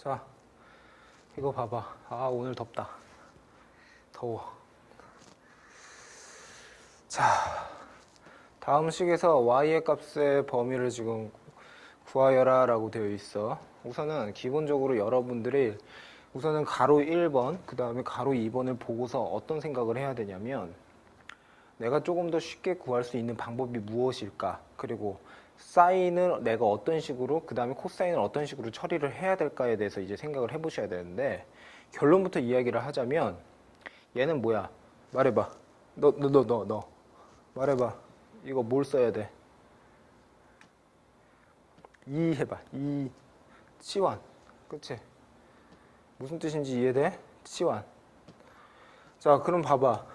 자, 이거 봐봐. 아, 오늘 덥다. 더워. 자, 다음 식에서 y의 값의 범위를 지금 구하여라 라고 되어 있어. 우선은 기본적으로 여러분들이 우선은 가로 1번, 그 다음에 가로 2번을 보고서 어떤 생각을 해야 되냐면, 내가 조금 더 쉽게 구할 수 있는 방법이 무엇일까? 그리고 사인을 내가 어떤 식으로, 그 다음에 코사인을 어떤 식으로 처리를 해야 될까에 대해서 이제 생각을 해보셔야 되는데, 결론부터 이야기를 하자면, 얘는 뭐야? 말해봐. 너. 말해봐. 이거 뭘 써야 돼? 이 해봐. 이 치환. 그치? 무슨 뜻인지 이해돼? 치환. 자, 그럼 봐봐.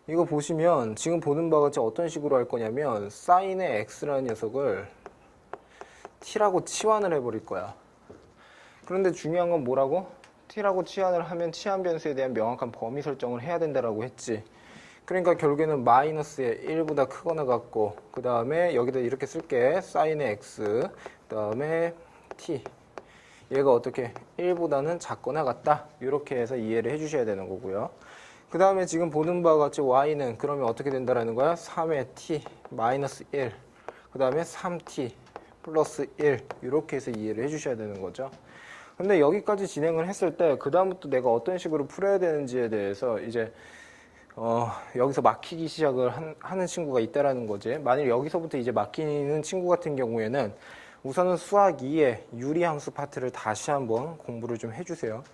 이거 보시면 지금 보는 바와 같이 어떤 식으로 할 거냐면 사인의 x라는 녀석을 t라고 치환을 해버릴 거야. 그런데 중요한 건 뭐라고? t라고 치환을 하면 치환 변수에 대한 명확한 범위 설정을 해야 된다라고 했지. 그러니까 결국에는 마이너스의 1보다 크거나 같고, 그 다음에 여기다 이렇게 쓸게. 사인의 x, 그 다음에 t. 얘가 어떻게 1보다는 작거나 같다. 이렇게 해서 이해를 해주셔야 되는 거고요. 그 다음에 지금 보는 바와 같이 y는 그러면 어떻게 된다라는 거야? 3의 t 마이너스 1, 그 다음에 3t 플러스 1, 이렇게 해서 이해를 해주셔야 되는 거죠. 근데 여기까지 진행을 했을 때 그 다음부터 내가 어떤 식으로 풀어야 되는지에 대해서 이제 여기서 막히기 시작을 하는 친구가 있다라는 거지. 만일 여기서부터 이제 막히는 친구 같은 경우에는 우선은 수학 2의 유리함수 파트를 다시 한번 공부를 좀 해주세요.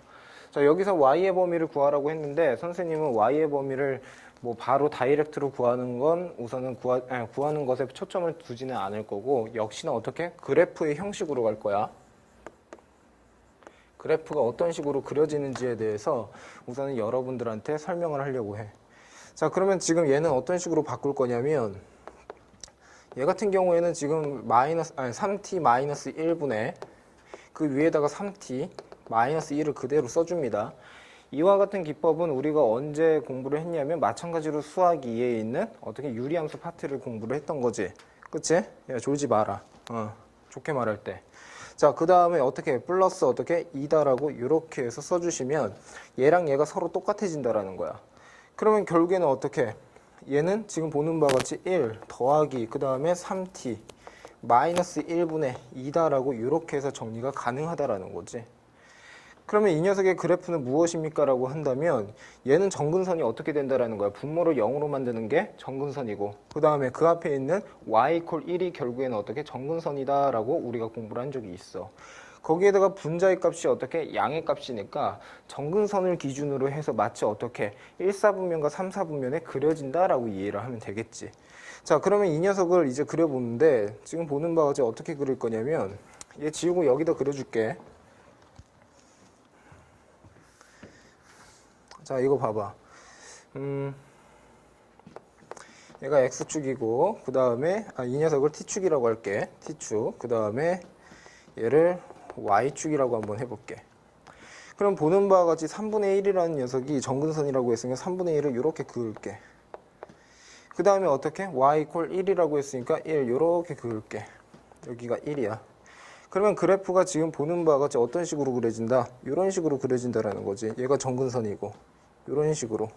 자, 여기서 y의 범위를 구하라고 했는데 선생님은 y의 범위를 뭐 바로 다이렉트로 구하는 건 우선은 구하는 것에 초점을 두지는 않을 거고, 역시나 어떻게? 그래프의 형식으로 갈 거야. 그래프가 어떤 식으로 그려지는지에 대해서 우선은 여러분들한테 설명을 하려고 해. 자, 그러면 지금 얘는 어떤 식으로 바꿀 거냐면, 얘 같은 경우에는 지금 3t 마이너스 1분의 그 위에다가 3t 마이너스 1을 그대로 써줍니다. 이와 같은 기법은 우리가 언제 공부를 했냐면 마찬가지로 수학 2에 있는 어떻게 유리함수 파트를 공부를 했던 거지. 그치? 야, 졸지 마라. 좋게 말할 때. 자, 그 다음에 어떻게 플러스 어떻게 2다라고 이렇게 해서 써주시면 얘랑 얘가 서로 똑같아진다라는 거야. 그러면 결국에는 어떻게? 얘는 지금 보는 바와 같이 1 더하기 그 다음에 3t 마이너스 1분의 2다라고 이렇게 해서 정리가 가능하다라는 거지. 그러면 이 녀석의 그래프는 무엇입니까? 라고 한다면 얘는 정근선이 어떻게 된다라는 거야. 분모를 0으로 만드는 게 정근선이고, 그 다음에 그 앞에 있는 y 이퀄 1이 결국에는 어떻게 정근선이다 라고 우리가 공부를 한 적이 있어. 거기에다가 분자의 값이 어떻게 양의 값이니까 정근선을 기준으로 해서 마치 어떻게 1사분면과 3사분면에 그려진다라고 이해를 하면 되겠지. 자, 그러면 이 녀석을 이제 그려보는데 지금 보는 바와 같이 어떻게 그릴 거냐면 얘 지우고 여기다 그려줄게. 자, 이거 봐봐. 얘가 x축이고, 그 다음에 이 녀석을 t축이라고 할게. t축. 그 다음에 얘를 y축이라고 한번 해볼게. 그럼 보는 바와 같이 3분의 1이라는 녀석이 정근선이라고 했으니까 3분의 1을 이렇게 그을게. 그 다음에 어떻게? y 이퀄 1이라고 했으니까 1 이렇게 그을게. 여기가 1이야. 그러면 그래프가 지금 보는 바와 같이 어떤 식으로 그려진다? 이런 식으로 그려진다라는 거지. 얘가 정근선이고 이런 식으로.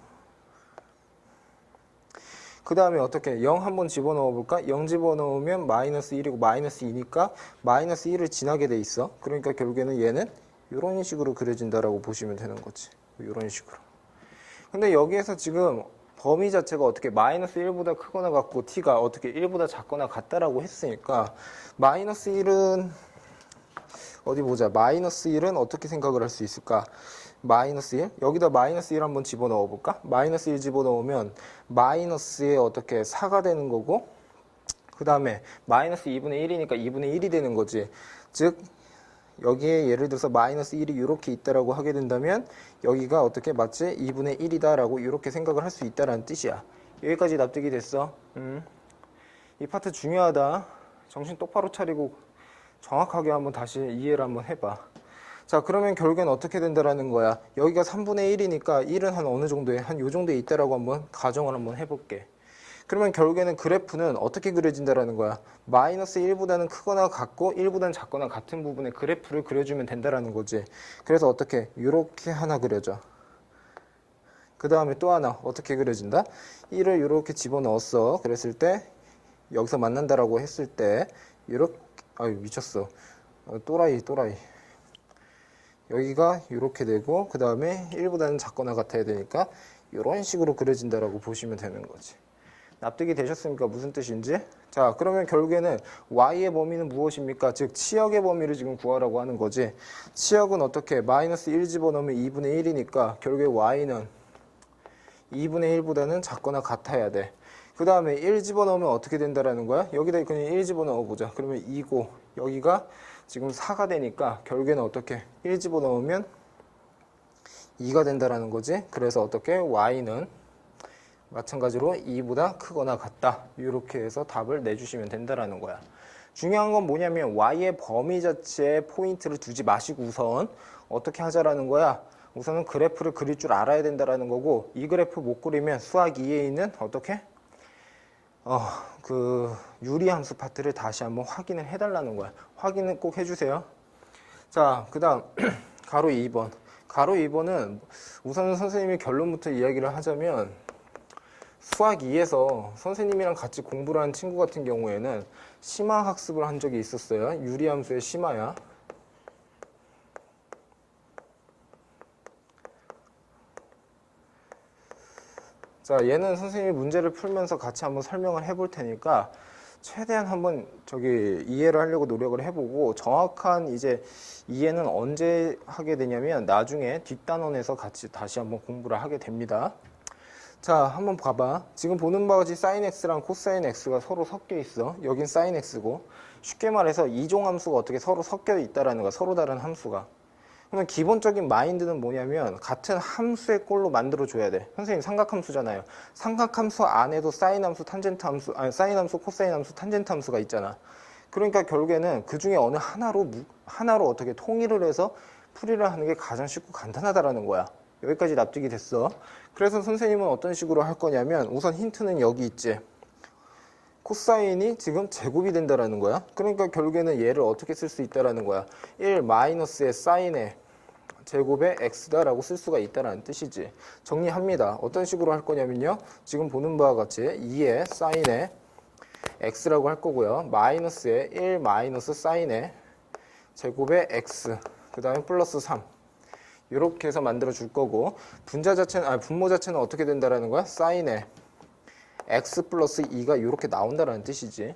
그 다음에 어떻게? 0 한번 집어넣어 볼까? 0 집어넣으면 마이너스 1이고 마이너스 2니까 마이너스 1을 지나게 돼 있어. 그러니까 결국에는 얘는 이런 식으로 그려진다라고 보시면 되는 거지. 이런 식으로. 근데 여기에서 지금 범위 자체가 어떻게 마이너스 1보다 크거나 같고 t가 어떻게 1보다 작거나 같다라고 했으니까 마이너스 1은 어디 보자. 마이너스 1은 어떻게 생각을 할 수 있을까? 마이너스 1? 여기다 마이너스 1 한번 집어넣어 볼까? 마이너스 1 집어넣으면 마이너스에 어떻게 4가 되는 거고, 그 다음에 마이너스 2분의 1이니까 2분의 1이 되는 거지. 즉 여기에 예를 들어서 마이너스 1이 이렇게 있다라고 하게 된다면 여기가 어떻게 마치 2분의 1이다 라고 이렇게 생각을 할 수 있다라는 뜻이야. 여기까지 납득이 됐어? 이 파트 중요하다. 정신 똑바로 차리고 정확하게 한번 다시 이해를 한번 해봐. 자, 그러면 결국엔 어떻게 된다라는 거야. 여기가 3분의 1이니까 1은 한 어느 정도에 한 요 정도에 있다라고 한번 가정을 한번 해볼게. 그러면 결국에는 그래프는 어떻게 그려진다라는 거야. 마이너스 1보다는 크거나 같고 1보다는 작거나 같은 부분의 그래프를 그려주면 된다라는 거지. 그래서 어떻게 이렇게 하나 그려져. 그 다음에 또 하나 어떻게 그려진다? 1을 이렇게 집어넣었어. 그랬을 때 여기서 만난다라고 했을 때 이렇게 아유 미쳤어. 또라이 여기가 이렇게 되고 그 다음에 1보다는 작거나 같아야 되니까 이런 식으로 그려진다라고 보시면 되는 거지. 납득이 되셨습니까? 무슨 뜻인지? 자, 그러면 결국에는 y의 범위는 무엇입니까? 즉 치역의 범위를 지금 구하라고 하는 거지. 치역은 어떻게? 마이너스 1 집어넣으면 2분의 1이니까 결국에 y는 2분의 1보다는 작거나 같아야 돼. 그 다음에 1 집어넣으면 어떻게 된다라는 거야? 여기다 그냥 1 집어넣어보자. 그러면 2고 여기가 지금 4가 되니까 결국에는 어떻게? 1 집어넣으면 2가 된다라는 거지. 그래서 어떻게? y는 마찬가지로 2보다 크거나 같다. 이렇게 해서 답을 내주시면 된다라는 거야. 중요한 건 뭐냐면 y의 범위 자체에 포인트를 두지 마시고 우선 어떻게 하자라는 거야. 우선은 그래프를 그릴 줄 알아야 된다라는 거고 이 그래프 못 그리면 수학 2에 있는 어떻게? 그 유리함수 파트를 다시 한번 확인을 해달라는 거야. 확인을 꼭 해주세요. 자, 그 다음 가로 2번. 가로 2번은 우선은 선생님이 결론부터 이야기를 하자면 수학 2에서 선생님이랑 같이 공부를 한 친구 같은 경우에는 심화 학습을 한 적이 있었어요. 유리함수의 심화야. 자, 얘는 선생님이 문제를 풀면서 같이 한번 설명을 해볼 테니까 최대한 한번 이해를 하려고 노력을 해보고 정확한 이제 이해는 언제 하게 되냐면 나중에 뒷단원에서 같이 다시 한번 공부를 하게 됩니다. 자, 한번 봐봐. 지금 보는 바와 같이 sin x랑 코사인 x가 서로 섞여 있어. 여긴 sin x고 쉽게 말해서 이종함수가 어떻게 서로 섞여 있다라는 거야. 서로 다른 함수가. 그러면 기본적인 마인드는 뭐냐면 같은 함수의 꼴로 만들어줘야 돼. 선생님 삼각함수잖아요. 삼각함수 안에도 사인함수, 탄젠트 함수, 아니 사인함수, 코사인 함수, 탄젠트 함수가 있잖아. 그러니까 결국에는 그 중에 어느 하나로 어떻게 통일을 해서 풀이를 하는 게 가장 쉽고 간단하다라는 거야. 여기까지 납득이 됐어. 그래서 선생님은 어떤 식으로 할 거냐면 우선 힌트는 여기 있지. 코사인이 지금 제곱이 된다라는 거야. 그러니까 결국에는 얘를 어떻게 쓸 수 있다라는 거야. 1 마이너스의 사인의 제곱의 x다라고 쓸 수가 있다는 뜻이지. 정리합니다. 어떤 식으로 할 거냐면요. 지금 보는 바와 같이 2의 사인의 x라고 할 거고요. 마이너스의 1 마이너스 사인의 제곱의 x 그 다음에 플러스 3 이렇게 해서 만들어 줄 거고 분모 자체는 어떻게 된다라는 거야? 사인의 x 플러스 2가 이렇게 나온다라는 뜻이지.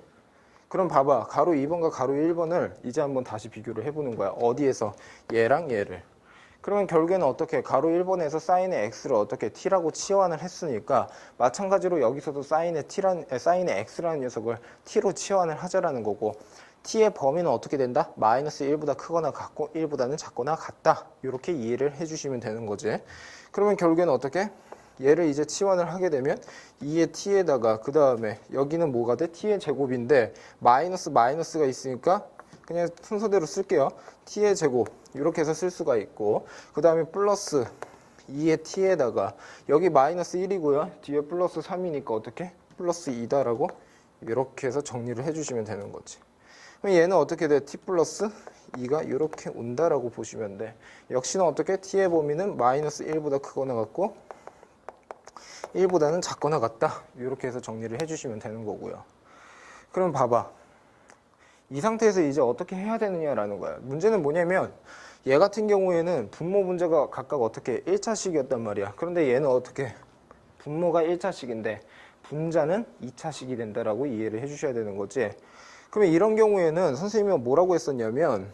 그럼 봐봐. 가로 2번과 가로 1번을 이제 한번 다시 비교를 해보는 거야. 어디에서? 얘랑 얘를. 그러면 결국에는 어떻게? 가로 1번에서 사인의 x를 어떻게 t라고 치환을 했으니까 마찬가지로 여기서도 사인의 x라는 녀석을 t로 치환을 하자라는 거고 t의 범위는 어떻게 된다? 마이너스 1보다 크거나 같고 1보다는 작거나 같다. 이렇게 이해를 해주시면 되는 거지. 그러면 결국에는 어떻게? 얘를 이제 치환을 하게 되면 2의 t에다가 그 다음에 여기는 뭐가 돼? t의 제곱인데 마이너스가 있으니까 그냥 순서대로 쓸게요. t의 제곱 이렇게 해서 쓸 수가 있고 그 다음에 플러스 2의 t에다가 여기 마이너스 1이고요. 뒤에 플러스 3이니까 어떻게? 플러스 2다라고 이렇게 해서 정리를 해주시면 되는 거지. 그럼 얘는 어떻게 돼? t 플러스 2가 이렇게 온다라고 보시면 돼. 역시나 어떻게? t의 범위는 마이너스 1보다 크거나 같고 1보다는 작거나 같다. 이렇게 해서 정리를 해주시면 되는 거고요. 그럼 봐봐. 이 상태에서 이제 어떻게 해야 되느냐라는 거야. 문제는 뭐냐면 얘 같은 경우에는 분모 문제가 각각 어떻게 1차식이었단 말이야. 그런데 얘는 어떻게 분모가 1차식인데 분자는 2차식이 된다라고 이해를 해주셔야 되는 거지. 그러면 이런 경우에는 선생님이 뭐라고 했었냐면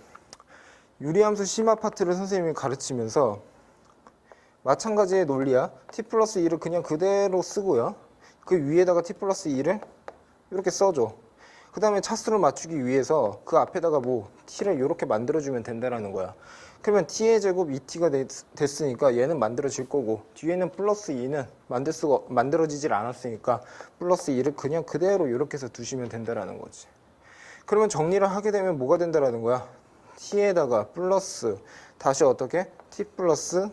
유리함수 심화 파트를 선생님이 가르치면서 마찬가지의 논리야. t 플러스 2를 그냥 그대로 쓰고요. 그 위에다가 t 플러스 2를 이렇게 써줘. 그 다음에 차수를 맞추기 위해서 그 앞에다가 t를 이렇게 만들어주면 된다라는 거야. 그러면 t의 제곱 2t가 됐으니까 얘는 만들어질 거고 뒤에는 플러스 2는 만들어지질 않았으니까 플러스 2를 그냥 그대로 이렇게 해서 두시면 된다라는 거지. 그러면 정리를 하게 되면 뭐가 된다라는 거야? t에다가 플러스 다시 어떻게? t 플러스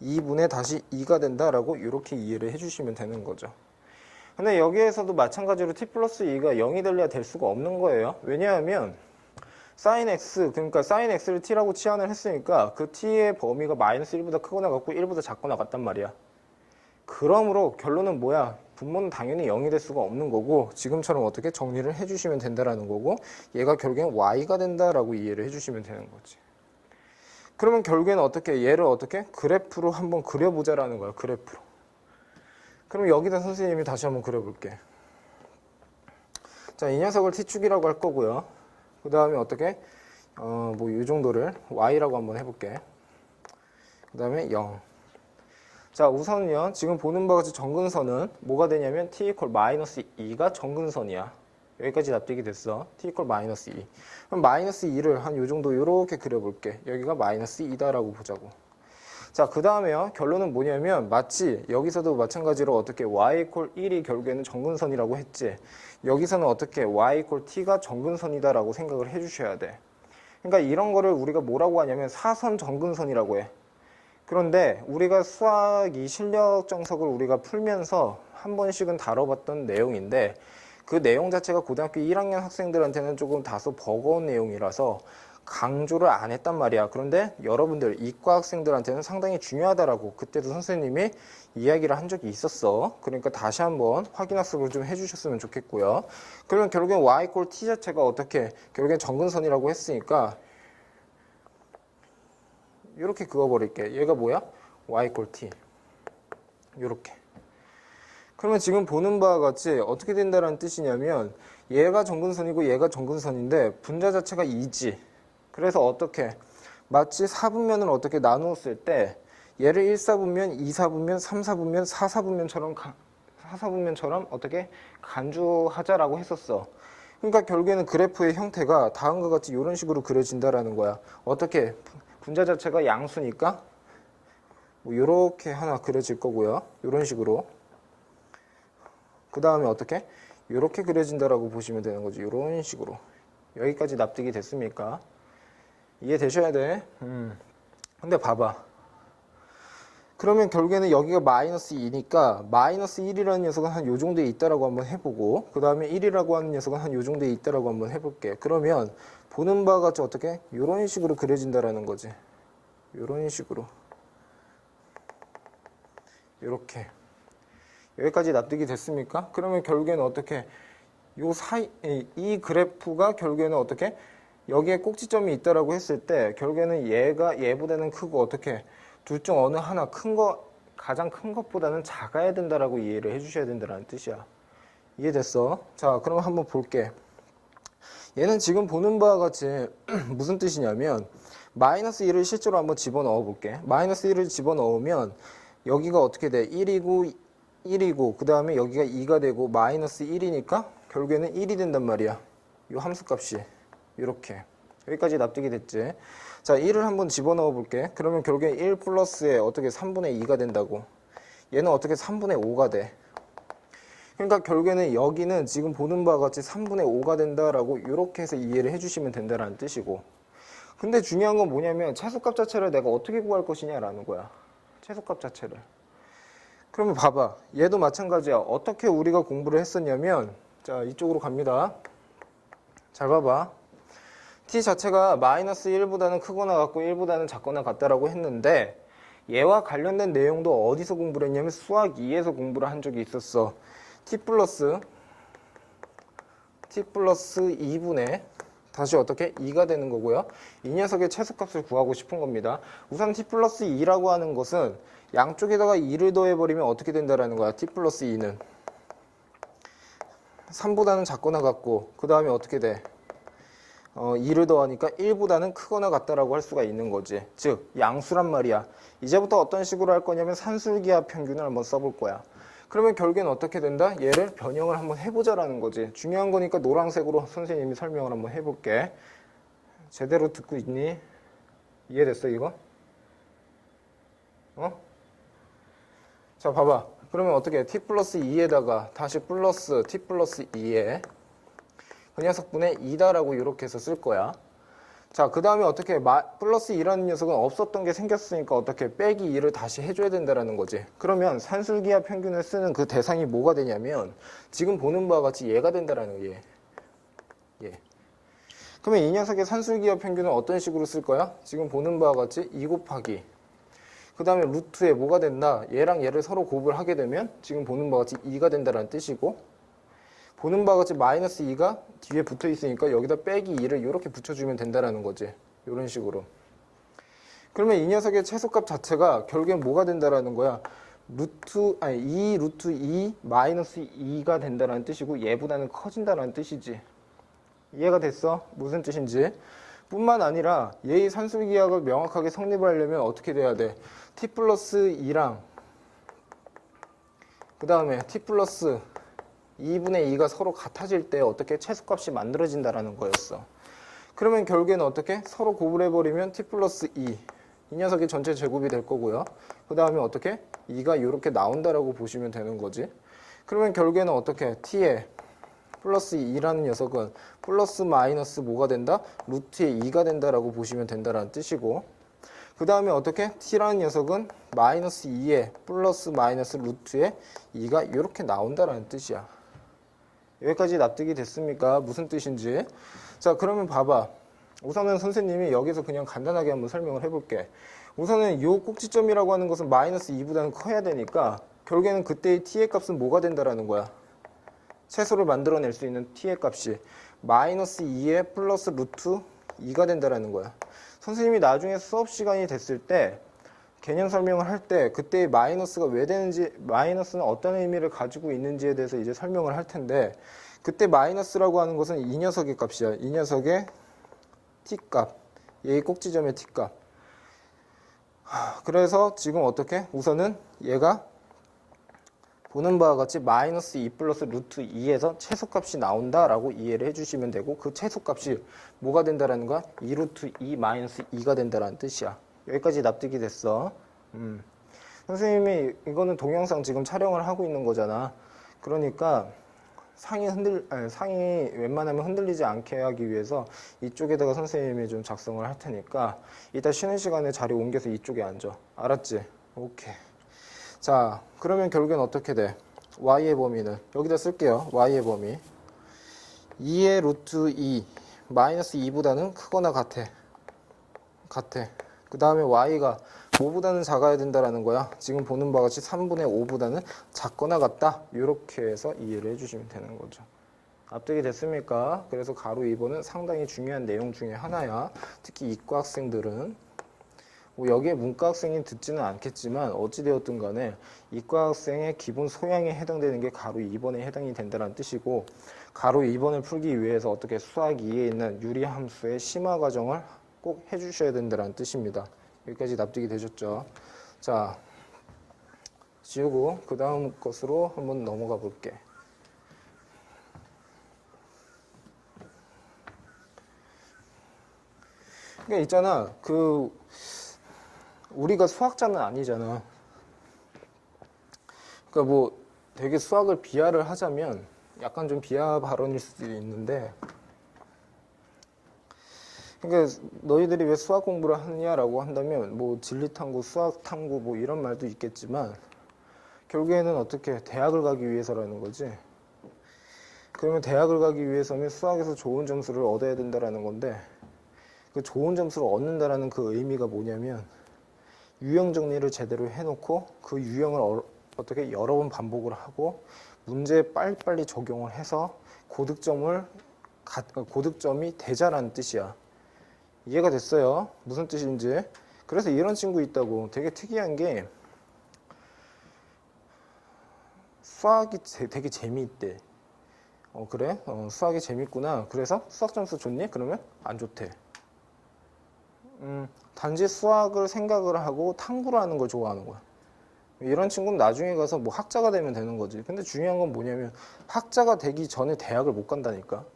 2분의 다시 2가 된다라고 이렇게 이해를 해주시면 되는 거죠. 근데 여기에서도 마찬가지로 t 플러스 2가 0이 될래야 될 수가 없는 거예요. 왜냐하면 sin x, 그러니까 sin x를 t라고 치환을 했으니까 그 t의 범위가 마이너스 1보다 크거나 같고 1보다 작거나 같단 말이야. 그러므로 결론은 뭐야? 분모는 당연히 0이 될 수가 없는 거고 지금처럼 어떻게 정리를 해주시면 된다라는 거고 얘가 결국엔 y가 된다라고 이해를 해주시면 되는 거지. 그러면 결국에는 어떻게 얘를 어떻게 그래프로 한번 그려보자라는 거야. 그래프로. 그럼 여기다 선생님이 다시 한번 그려볼게. 자, 이 녀석을 t축이라고 할 거고요. 그 다음에 어떻게 뭐 이 정도를 y라고 한번 해볼게. 그 다음에 0. 자, 우선은요, 지금 보는 바와 같이 정근선은 뭐가 되냐면 t 이퀄 마이너스 2가 정근선이야. 여기까지 납득이 됐어. t 이퀄 마이너스 2. 그럼 마이너스 2를 한 요 정도 요렇게 그려볼게. 여기가 마이너스 2다라고 보자고. 자, 그 다음에요, 결론은 뭐냐면 마치 여기서도 마찬가지로 어떻게 y 이퀄 1이 결국에는 정근선이라고 했지. 여기서는 어떻게 y 이퀄 t가 정근선이다라고 생각을 해주셔야 돼. 그러니까 이런 거를 우리가 뭐라고 하냐면 사선 정근선이라고 해. 그런데 우리가 수학 이 실력 정석을 우리가 풀면서 한 번씩은 다뤄봤던 내용인데 그 내용 자체가 고등학교 1학년 학생들한테는 조금 다소 버거운 내용이라서 강조를 안 했단 말이야. 그런데 여러분들 이과 학생들한테는 상당히 중요하다라고 그때도 선생님이 이야기를 한 적이 있었어. 그러니까 다시 한번 확인학습을 좀 해주셨으면 좋겠고요. 그러면 결국엔 y 꼴 t 자체가 어떻게 결국엔 정근선이라고 했으니까 이렇게 그어버릴게. 얘가 뭐야? y 꼴 t. 이렇게. 그러면 지금 보는 바와 같이 어떻게 된다는 뜻이냐면 얘가 정근선이고 얘가 정근선인데 분자 자체가 2지. 그래서 어떻게 마치 4분면을 어떻게 나누었을 때 얘를 1사분면, 2사분면, 3사분면, 4사분면처럼 어떻게 간주하자라고 했었어. 그러니까 결국에는 그래프의 형태가 다음과 같이 이런 식으로 그려진다라는 거야. 어떻게 분자 자체가 양수니까 뭐 이렇게 하나 그려질 거고요. 이런 식으로. 그 다음에 어떻게 이렇게 그려진다라고 보시면 되는 거지. 이런 식으로. 여기까지 납득이 됐습니까? 이해되셔야 돼. 근데 봐봐. 그러면 결국에는 여기가 마이너스 2니까 마이너스 1이라는 녀석은 한 요 정도에 있다라고 한번 해보고 그 다음에 1이라고 하는 녀석은 한 요 정도에 있다라고 한번 해볼게. 그러면 보는 바와 같이 어떻게 이런 식으로 그려진다라는 거지. 이런 식으로. 이렇게. 여기까지 납득이 됐습니까? 그러면 결국에는 어떻게 요 사이 이 그래프가 결국에는 어떻게 여기에 꼭지점이 있다라고 했을 때 결국에는 얘가 얘보다는 크고 어떻게 둘 중 어느 하나 큰 거 가장 큰 것보다는 작아야 된다라고 이해를 해주셔야 된다는 뜻이야. 이해됐어? 자, 그럼 한번 볼게. 얘는 지금 보는 바와 같이 무슨 뜻이냐면 마이너스 1을 실제로 한번 집어넣어 볼게. 마이너스 1을 집어넣으면 여기가 어떻게 돼? 1이고 그 다음에 여기가 2가 되고 마이너스 1이니까 결국에는 1이 된단 말이야. 이 함수값이 이렇게. 여기까지 납득이 됐지? 자, 1을 한번 집어넣어 볼게. 그러면 결국에 1 플러스에 어떻게 3분의 2가 된다고. 얘는 어떻게 3분의 5가 돼. 그러니까 결국에는 여기는 지금 보는 바와 같이 3분의 5가 된다라고 이렇게 해서 이해를 해주시면 된다는 뜻이고. 근데 중요한 건 뭐냐면 최소값 자체를 내가 어떻게 구할 것이냐라는 거야. 최소값 자체를. 그러면 봐봐. 얘도 마찬가지야. 어떻게 우리가 공부를 했었냐면 자, 이쪽으로 갑니다. 잘 봐봐. t 자체가 마이너스 1보다는 크거나 같고 1보다는 작거나 같다라고 했는데 얘와 관련된 내용도 어디서 공부를 했냐면 수학 2에서 공부를 한 적이 있었어. t 플러스 2분의 다시 어떻게 2가 되는 거고요. 이 녀석의 최소값을 구하고 싶은 겁니다. 우선 t 플러스 2라고 하는 것은 양쪽에다가 2를 더해버리면 어떻게 된다라는 거야. t 플러스 2는 3보다는 작거나 같고 그 다음에 어떻게 돼? 2를 더하니까 1보다는 크거나 같다라고 할 수가 있는 거지. 즉 양수란 말이야. 이제부터 어떤 식으로 할 거냐면 산술기하 평균을 한번 써볼 거야. 그러면 결국엔 어떻게 된다? 얘를 변형을 한번 해보자라는 거지. 중요한 거니까 노란색으로 선생님이 설명을 한번 해볼게. 제대로 듣고 있니? 이해됐어 이거? 자, 봐봐. 그러면 어떻게 해? t 플러스 2에다가 다시 플러스 t 플러스 2에 그 녀석분의 2다라고 이렇게 해서 쓸 거야. 자, 그 다음에 어떻게 플러스 2라는 녀석은 없었던 게 생겼으니까 어떻게 빼기 2를 다시 해줘야 된다라는 거지. 그러면 산술기하 평균을 쓰는 그 대상이 뭐가 되냐면 지금 보는 바와 같이 얘가 된다라는 거예요. 얘. 그러면 이 녀석의 산술기하 평균은 어떤 식으로 쓸 거야? 지금 보는 바와 같이 2 곱하기 그 다음에 루트에 뭐가 된다? 얘랑 얘를 서로 곱을 하게 되면 지금 보는 바와 같이 2가 된다라는 뜻이고 보는 바와 같이 마이너스 2가 뒤에 붙어 있으니까 여기다 빼기 2를 이렇게 붙여주면 된다라는 거지. 이런 식으로. 그러면 이 녀석의 최소값 자체가 결국엔 뭐가 된다라는 거야? 2 루트 2 마이너스 2가 된다라는 뜻이고 얘보다는 커진다라는 뜻이지. 이해가 됐어? 무슨 뜻인지. 뿐만 아니라 얘의 산술기하가 명확하게 성립을 하려면 어떻게 돼야 돼? t 플러스 2랑 그 다음에 t 플러스 2분의 2가 서로 같아질 때 어떻게 최소값이 만들어진다라는 거였어. 그러면 결국에는 어떻게? 서로 곱을 해버리면 t 플러스 2. 이 녀석이 전체 제곱이 될 거고요. 그 다음에 어떻게? 2가 이렇게 나온다라고 보시면 되는 거지. 그러면 결국에는 어떻게? t에 플러스 2라는 녀석은 플러스 마이너스 뭐가 된다? 루트에 2가 된다라고 보시면 된다라는 뜻이고 그 다음에 어떻게? t라는 녀석은 마이너스 2에 플러스 마이너스 루트에 2가 이렇게 나온다라는 뜻이야. 여기까지 납득이 됐습니까? 무슨 뜻인지. 자, 그러면 봐봐. 우선은 선생님이 여기서 그냥 간단하게 한번 설명을 해볼게. 우선은 이 꼭지점이라고 하는 것은 마이너스 2보다는 커야 되니까 결국에는 그때의 t의 값은 뭐가 된다라는 거야? 최소를 만들어낼 수 있는 t의 값이 마이너스 2에 플러스 루트 2가 된다라는 거야. 선생님이 나중에 수업 시간이 됐을 때 개념 설명을 할 때 그때의 마이너스가 왜 되는지 마이너스는 어떤 의미를 가지고 있는지에 대해서 이제 설명을 할 텐데 그때 마이너스라고 하는 것은 이 녀석의 값이야. 이 녀석의 t값 얘의 꼭지점의 t값. 그래서 지금 어떻게? 우선은 얘가 보는 바와 같이 마이너스 2 플러스 루트 2에서 최소값이 나온다라고 이해를 해주시면 되고 그 최소값이 뭐가 된다라는 거야? 2 루트 2 마이너스 2가 된다라는 뜻이야. 여기까지 납득이 됐어. 선생님이 이거는 동영상 지금 촬영을 하고 있는 거잖아. 그러니까 상이 웬만하면 흔들리지 않게 하기 위해서 이쪽에다가 선생님이 좀 작성을 할 테니까 이따 쉬는 시간에 자리 옮겨서 이쪽에 앉아. 알았지? 오케이. 자, 그러면 결국엔 어떻게 돼? y의 범위는 여기다 쓸게요. y의 범위 2의 루트 2 마이너스 2보다는 크거나 같아. 그 다음에 y가 뭐보다는 작아야 된다라는 거야. 지금 보는 바와 같이 3분의 5보다는 작거나 같다. 이렇게 해서 이해를 해주시면 되는 거죠. 납득이 됐습니까? 그래서 가로 2번은 상당히 중요한 내용 중에 하나야. 특히 이과 학생들은 뭐 여기에 문과 학생이 듣지는 않겠지만 어찌되었든 간에 이과 학생의 기본 소양에 해당되는 게 가로 2번에 해당이 된다는 뜻이고 가로 2번을 풀기 위해서 어떻게 수학 2에 있는 유리함수의 심화 과정을 꼭 해주셔야 된다는 뜻입니다. 여기까지 납득이 되셨죠? 자, 지우고 그 다음 것으로 한번 넘어가 볼게. 그러니까 있잖아, 우리가 수학자는 아니잖아. 그러니까 뭐 되게 수학을 비하를 하자면 약간 좀 비하 발언일 수도 있는데 그러니까 너희들이 왜 수학 공부를 하느냐라고 한다면 뭐 진리탐구, 수학탐구 뭐 이런 말도 있겠지만 결국에는 어떻게 대학을 가기 위해서라는 거지. 그러면 대학을 가기 위해서는 수학에서 좋은 점수를 얻어야 된다라는 건데 그 좋은 점수를 얻는다라는 그 의미가 뭐냐면 유형 정리를 제대로 해놓고 그 유형을 어떻게 여러 번 반복을 하고 문제에 빨리빨리 적용을 해서 고득점이 되자라는 뜻이야. 이해가 됐어요? 무슨 뜻인지. 그래서 이런 친구 있다고. 되게 특이한 게 수학이 되게 재미있대. 그래? 수학이 재밌구나. 그래서 수학 점수 좋니? 그러면 안 좋대. 단지 수학을 생각을 하고 탐구를 하는 걸 좋아하는 거야. 이런 친구는 나중에 가서 뭐 학자가 되면 되는 거지. 근데 중요한 건 뭐냐면 학자가 되기 전에 대학을 못 간다니까.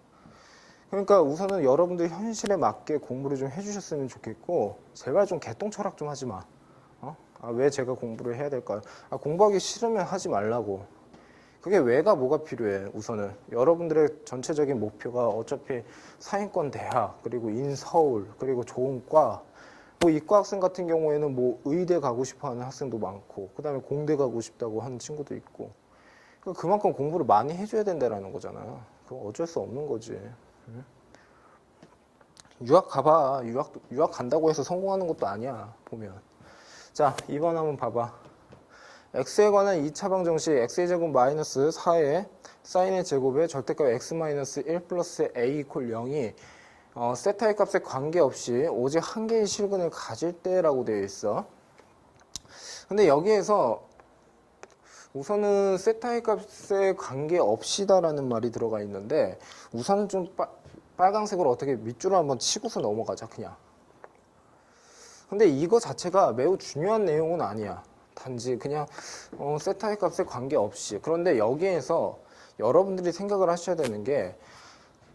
그러니까 우선은 여러분들 현실에 맞게 공부를 좀 해주셨으면 좋겠고 제발 좀 개똥 철학 좀 하지 마. 왜 제가 공부를 해야 될까요? 공부하기 싫으면 하지 말라고. 그게 왜가 뭐가 필요해? 우선은 여러분들의 전체적인 목표가 어차피 상위권 대학, 그리고 인서울, 그리고 좋은 과, 뭐 이과 학생 같은 경우에는 뭐 의대 가고 싶어 하는 학생도 많고, 그 다음에 공대 가고 싶다고 하는 친구도 있고, 그만큼 공부를 많이 해줘야 된다는 거잖아. 그거 어쩔 수 없는 거지. 응? 유학 가봐. 유학 간다고 해서 성공하는 것도 아니야, 보면. 자, 2번 한번 봐봐. x에 관한 2차 방정식 x의 제곱 마이너스 4의 사인의 제곱에 절대값 x 마이너스 1 플러스 a 이퀄 0이 세타의 값에 관계없이 오직 한 개의 실근을 가질 때라고 되어 있어. 근데 여기에서 우선은 세타의 값에 관계없이다라는 말이 들어가 있는데 우선은 좀 빨간색으로 어떻게 밑줄을 한번 치고서 넘어가자 그냥. 근데 이거 자체가 매우 중요한 내용은 아니야. 단지 그냥 세타의 값에 관계없이. 그런데 여기에서 여러분들이 생각을 하셔야 되는 게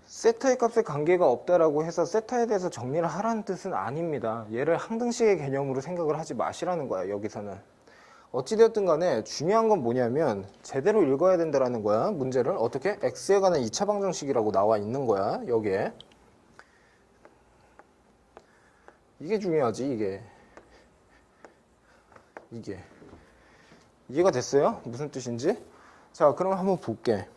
세타의 값에 관계가 없다라고 해서 세타에 대해서 정리를 하라는 뜻은 아닙니다. 얘를 항등식의 개념으로 생각을 하지 마시라는 거야. 여기서는. 어찌되었든 간에 중요한 건 뭐냐면 제대로 읽어야 된다라는 거야. 문제를 어떻게? x에 관한 2차 방정식이라고 나와 있는 거야. 여기에. 이게 중요하지. 이게. 이해가 됐어요? 무슨 뜻인지? 자, 그럼 한번 볼게.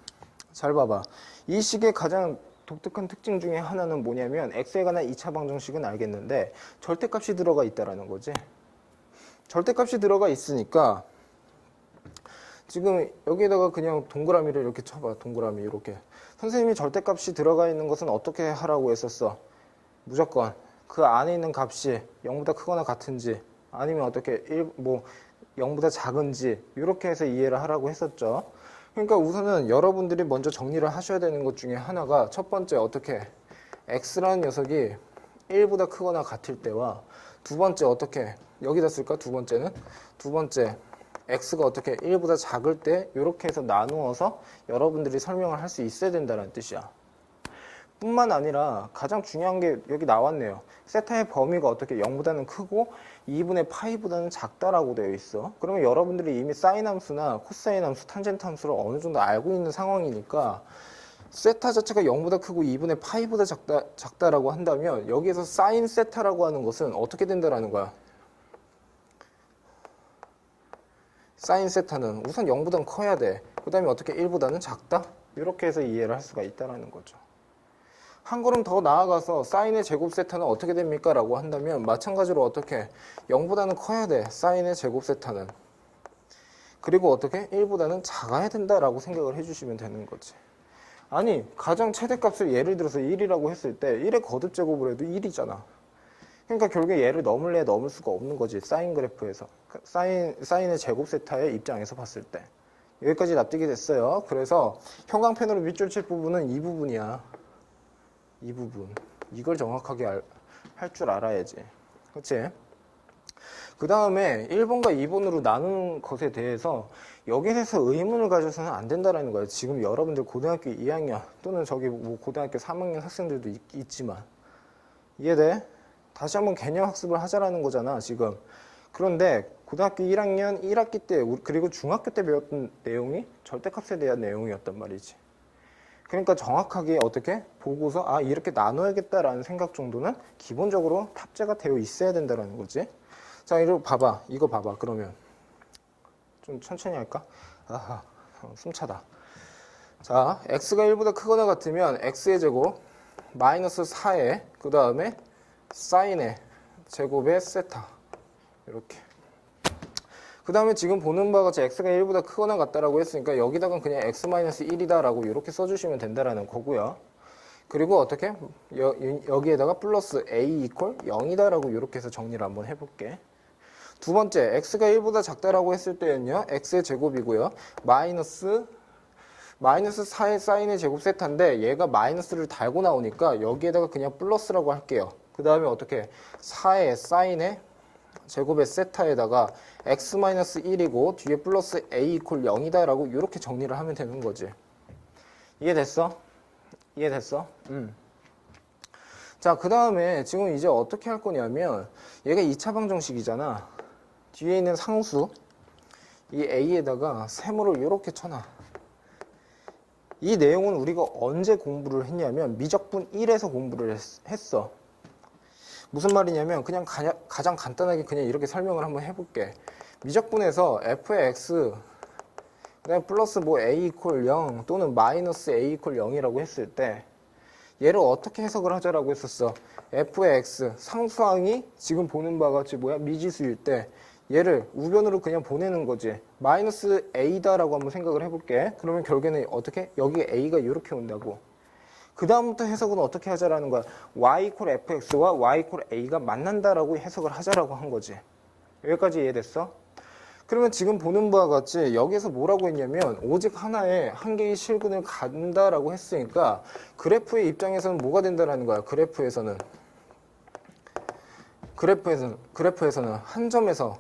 잘 봐봐. 이 식의 가장 독특한 특징 중에 하나는 뭐냐면 x에 관한 2차 방정식은 알겠는데 절대값이 들어가 있다라는 거지. 절대값이 들어가 있으니까 지금 여기에다가 그냥 동그라미를 이렇게 쳐봐. 동그라미 이렇게. 선생님이 절대값이 들어가 있는 것은 어떻게 하라고 했었어? 무조건 그 안에 있는 값이 0보다 크거나 같은지 아니면 어떻게 0보다 작은지 이렇게 해서 이해를 하라고 했었죠. 그러니까 우선은 여러분들이 먼저 정리를 하셔야 되는 것 중에 하나가 첫 번째 어떻게 x라는 녀석이 1보다 크거나 같을 때와 두 번째 어떻게 여기다 쓸까? 두 번째 x가 어떻게 1보다 작을 때 이렇게 해서 나누어서 여러분들이 설명을 할 수 있어야 된다는 뜻이야. 뿐만 아니라 가장 중요한 게 여기 나왔네요. 세타의 범위가 어떻게 0보다는 크고 2분의 파이보다는 작다라고 되어 있어. 그러면 여러분들이 이미 사인 함수나 코사인 함수, 탄젠트 함수를 어느 정도 알고 있는 상황이니까 세타 자체가 0보다 크고 2분의 파이보다 작다라고 한다면 여기에서 사인 세타라고 하는 것은 어떻게 된다라는 거야? 사인 세타는 우선 0보다는 커야 돼. 그 다음에 어떻게 1보다는 작다? 이렇게 해서 이해를 할 수가 있다는 거죠. 한 걸음 더 나아가서 사인의 제곱 세타는 어떻게 됩니까? 라고 한다면 마찬가지로 어떻게 0보다는 커야 돼. 사인의 제곱 세타는. 그리고 어떻게 1보다는 작아야 된다라고 생각을 해주시면 되는 거지. 아니 가장 최대값을 예를 들어서 1이라고 했을 때 1의 거듭 제곱을 해도 1이잖아. 그러니까 결국에 얘를 넘을래 넘을 수가 없는 거지. 사인 그래프에서. 사인의 제곱 세타의 입장에서 봤을 때. 여기까지 납득이 됐어요. 그래서 형광펜으로 밑줄 칠 부분은 이 부분이야. 이 부분. 이걸 정확하게 할 줄 알아야지. 그치? 그 다음에 1번과 2번으로 나누는 것에 대해서 여기에 대해서 의문을 가져서는 안 된다는 거예요. 지금 여러분들 고등학교 2학년 또는 저기 뭐 고등학교 3학년 학생들도 있지만 이해돼? 다시 한번 개념 학습을 하자라는 거잖아 지금. 그런데 고등학교 1학년 1학기 때 그리고 중학교 때 배웠던 내용이 절대값에 대한 내용이었단 말이지. 그러니까 정확하게 어떻게 보고서 이렇게 나눠야겠다라는 생각 정도는 기본적으로 탑재가 되어 있어야 된다는 거지. 자, 이거 봐봐. 그러면 좀 천천히 할까? 숨차다. 자, x가 1보다 크거나 같으면 x의 제곱 마이너스 4에 그 다음에 사인의 제곱의 세타 이렇게. 그 다음에 지금 보는 바와 같이 x가 1보다 크거나 같다라고 했으니까 여기다가 그냥 x-1이다 라고 이렇게 써주시면 된다라는 거고요. 그리고 어떻게? 여기에다가 플러스 a 이퀄 0이다 라고 이렇게 해서 정리를 한번 해볼게. 두 번째, x가 1보다 작다라고 했을 때는요, x의 제곱이고요. 마이너스 4의 사인의 제곱 세타인데 얘가 마이너스를 달고 나오니까 여기에다가 그냥 플러스라고 할게요. 그 다음에 어떻게? 4의 사인의 제곱의 세타에다가 x-1이고 뒤에 플러스 a 이퀄 0이다 라고 이렇게 정리를 하면 되는 거지. 이해됐어? 자, 그 다음에 지금 이제 어떻게 할 거냐면 얘가 2차 방정식이잖아. 뒤에 있는 상수 이 a에다가 세모를 이렇게 쳐놔. 이 내용은 우리가 언제 공부를 했냐면 미적분 1에서 공부를 했어. 무슨 말이냐면 그냥 가장 간단하게 그냥 이렇게 설명을 한번 해볼게. 미적분에서 f의 x 그다음에 플러스 뭐 a 이퀄 0 또는 마이너스 a 이퀄 0이라고 했을 때 얘를 어떻게 해석을 하자라고 했었어. f의 x 상수항이 지금 보는 바와 같이 뭐야 미지수일 때 얘를 우변으로 그냥 보내는 거지. 마이너스 a다라고 한번 생각을 해볼게. 그러면 결국에는 어떻게? 여기 a가 이렇게 온다고. 그 다음부터 해석은 어떻게 하자라는 거야. y 이퀄 fx와 y 이퀄 a가 만난다라고 해석을 하자라고 한 거지. 여기까지 이해됐어? 그러면 지금 보는 바와 같이 여기서 뭐라고 했냐면 오직 하나의 한 개의 실근을 간다라고 했으니까 그래프의 입장에서는 뭐가 된다라는 거야. 그래프에서는 한 점에서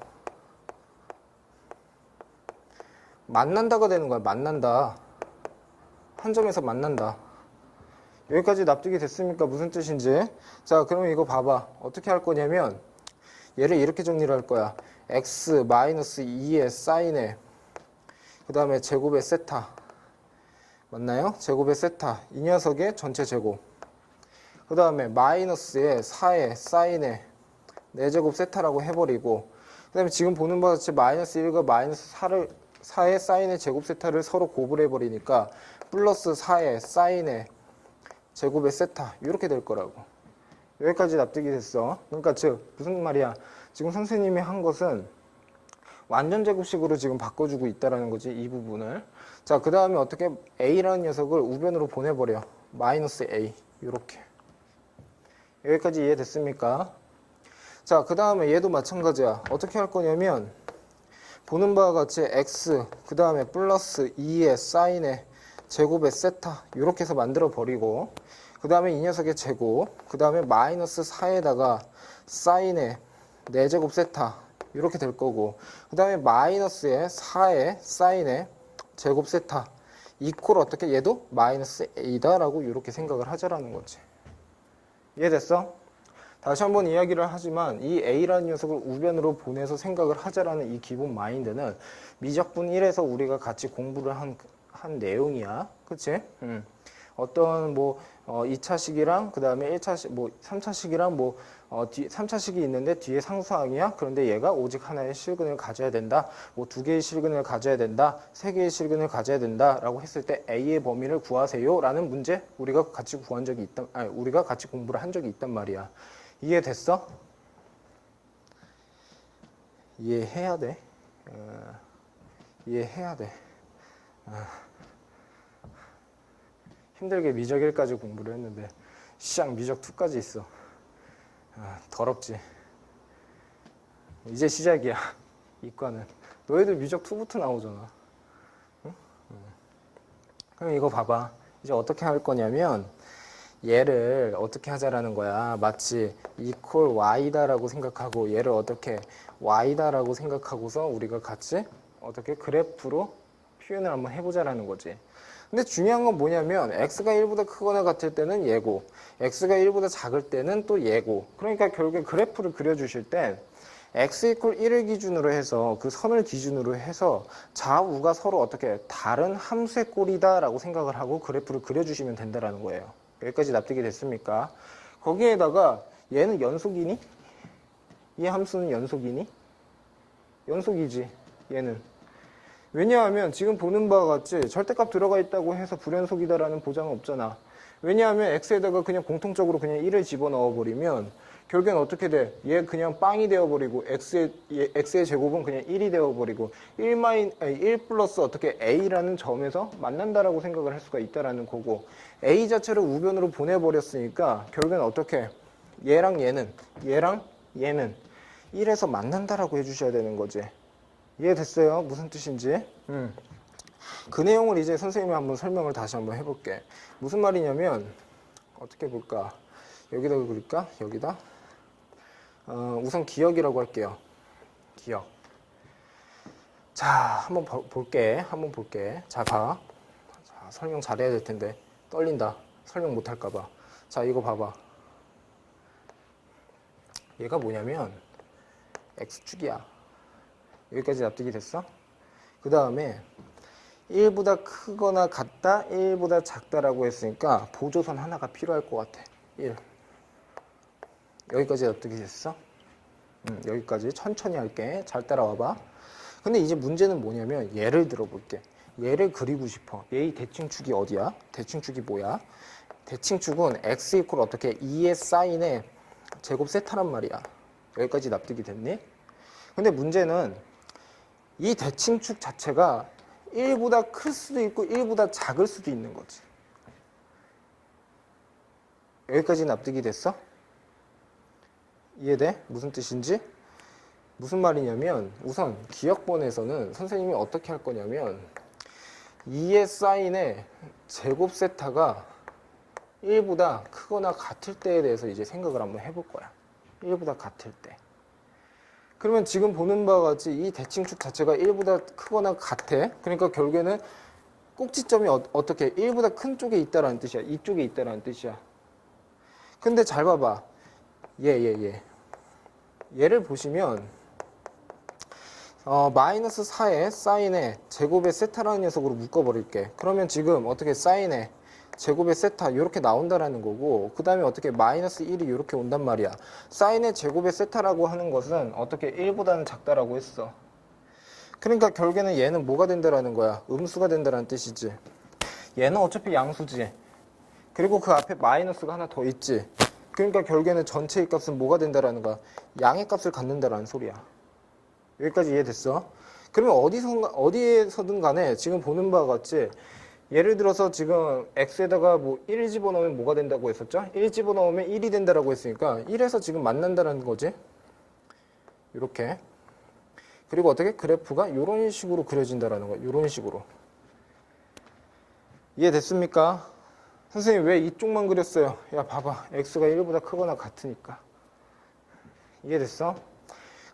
만난다가 되는 거야. 만난다. 한 점에서 만난다. 여기까지 납득이 됐습니까? 무슨 뜻인지. 자, 그러면 이거 봐봐. 어떻게 할 거냐면 얘를 이렇게 정리를 할 거야. x 마이너스 2의 사인에 그 다음에 제곱의 세타 맞나요? 제곱의 세타 이 녀석의 전체 제곱 그 다음에 마이너스의 4의 사인에 4제곱 세타라고 해버리고 그 다음에 지금 보는 바와 같이 마이너스 1과 마이너스 4의 사인의 제곱 세타를 서로 곱을 해버리니까 플러스 4의 사인의 제곱의 세타 이렇게 될 거라고. 여기까지 납득이 됐어. 그러니까 즉 무슨 말이야. 지금 선생님이 한 것은 완전 제곱식으로 지금 바꿔주고 있다는 거지. 이 부분을. 자, 그 다음에 어떻게 a라는 녀석을 우변으로 보내버려. 마이너스 a 이렇게. 여기까지 이해됐습니까? 자, 그 다음에 얘도 마찬가지야. 어떻게 할 거냐면 보는 바와 같이 x 그 다음에 플러스 2의 사인의 제곱의 세타 이렇게 해서 만들어 버리고 그 다음에 이 녀석의 제곱 그 다음에 마이너스 4에다가 사인의 4제곱 세타 이렇게 될 거고 그 다음에 마이너스의 4의 사인의 제곱 세타 이퀄 어떻게 얘도 마이너스 a다라고 이렇게 생각을 하자라는 거지. 이해됐어? 다시 한번 이야기를 하지만 이 a라는 녀석을 우변으로 보내서 생각을 하자라는 이 기본 마인드는 미적분 1에서 우리가 같이 공부를 한 내용이야. 그치? 어떤 뭐 2차식이랑 그 다음에 1차식 뭐 3차식이랑 뭐 3차식이 있는데 뒤에 상수항이야. 그런데 얘가 오직 하나의 실근을 가져야 된다. 뭐 2개의 실근을 가져야 된다. 3개의 실근을 가져야 된다라고 했을 때 A의 범위를 구하세요라는 문제 우리가 같이 구한 적이 있단 우리가 같이 공부를 한 적이 있단 말이야. 이해됐어? 이해해야 돼. 이해해야 돼. 힘들게 미적 1까지 공부를 했는데 시작 미적 2까지 있어. 더럽지. 이제 시작이야. 이과는. 너희들 미적 2부터 나오잖아. 응? 그럼 이거 봐봐. 이제 어떻게 할 거냐면 얘를 어떻게 하자라는 거야. 마치 equal y다라고 생각하고 얘를 어떻게 y다라고 생각하고서 우리가 같이 어떻게 그래프로 표현을 한번 해보자라는 거지. 근데 중요한 건 뭐냐면 x가 1보다 크거나 같을 때는 얘고 x가 1보다 작을 때는 또 얘고 그러니까 결국에 그래프를 그려주실 때 x 이퀄 1을 기준으로 해서 그 선을 기준으로 해서 좌우가 서로 어떻게 다른 함수의 꼴이다 라고 생각을 하고 그래프를 그려주시면 된다는 거예요. 여기까지 납득이 됐습니까? 거기에다가 얘는 연속이니? 이 함수는 연속이니? 연속이지 얘는. 왜냐하면 지금 보는 바와 같이 절대값 들어가 있다고 해서 불연속이다라는 보장은 없잖아. 왜냐하면 x에다가 그냥 공통적으로 그냥 1을 집어넣어 버리면 결국엔 어떻게 돼? 얘 그냥 빵이 되어버리고 x의 제곱은 그냥 1이 되어버리고 1 플러스 어떻게 a라는 점에서 만난다라고 생각을 할 수가 있다라는 거고 a 자체를 우변으로 보내버렸으니까 결국엔 어떻게 얘랑 얘는 1에서 만난다라고 해주셔야 되는 거지. 이해됐어요? 무슨 뜻인지? 그 내용을 이제 선생님이 한번 설명을 다시 한번 해볼게. 무슨 말이냐면 어떻게 볼까? 여기다 그릴까? 여기다? 우선 기억이라고 할게요. 기억. 자, 한번 볼게. 자, 봐. 자, 설명 잘해야 될 텐데 떨린다. 설명 못할까 봐. 자, 이거 봐봐. 얘가 뭐냐면 x축이야. 여기까지 납득이 됐어? 그 다음에 1보다 크거나 같다, 1보다 작다라고 했으니까 보조선 하나가 필요할 것 같아. 1. 여기까지 어떻게 됐어? 여기까지 천천히 할게. 잘 따라와봐. 근데 이제 문제는 뭐냐면 예를 들어볼게. 얘를 그리고 싶어. 얘의 대칭축이 어디야? 대칭축이 뭐야? 대칭축은 x 이퀄 어떻게 2의 사인의 제곱 세타란 말이야. 여기까지 납득이 됐니? 근데 문제는 이 대칭축 자체가 1보다 클 수도 있고 1보다 작을 수도 있는 거지. 여기까지 납득이 됐어? 이해돼? 무슨 뜻인지? 무슨 말이냐면 우선 기억본에서는 선생님이 어떻게 할 거냐면 2의 사인의 제곱 세타가 1보다 크거나 같을 때에 대해서 이제 생각을 한번 해볼 거야. 1보다 같을 때. 그러면 지금 보는 바와 같이 이 대칭축 자체가 1보다 크거나 같아. 그러니까 결국에는 꼭지점이 어떻게 1보다 큰 쪽에 있다라는 뜻이야. 이쪽에 있다라는 뜻이야. 근데 잘 봐봐. 얘를 보시면 마이너스 4의 사인의 제곱의 세타라는 녀석으로 묶어버릴게. 그러면 지금 어떻게 사인의 제곱의 세타 이렇게 나온다라는 거고, 그 다음에 어떻게 마이너스 1이 이렇게 온단 말이야. 사인의 제곱의 세타라고 하는 것은 어떻게 1보다는 작다라고 했어. 그러니까 결국에는 얘는 뭐가 된다라는 거야? 음수가 된다라는 뜻이지. 얘는 어차피 양수지. 그리고 그 앞에 마이너스가 하나 더 있지. 그러니까 결국에는 전체의 값은 뭐가 된다라는 거야? 양의 값을 갖는다라는 소리야. 여기까지 이해됐어? 그러면 어디에서든 간에 지금 보는 바와 같이 예를 들어서 지금 x에다가 뭐 1 집어넣으면 뭐가 된다고 했었죠? 1 집어넣으면 1이 된다라고 했으니까 1에서 지금 만난다라는 거지. 이렇게. 그리고 어떻게? 그래프가 이런 식으로 그려진다라는 거야. 이런 식으로. 이해됐습니까? 선생님 왜 이쪽만 그렸어요? 야 봐봐. x가 1보다 크거나 같으니까. 이해됐어?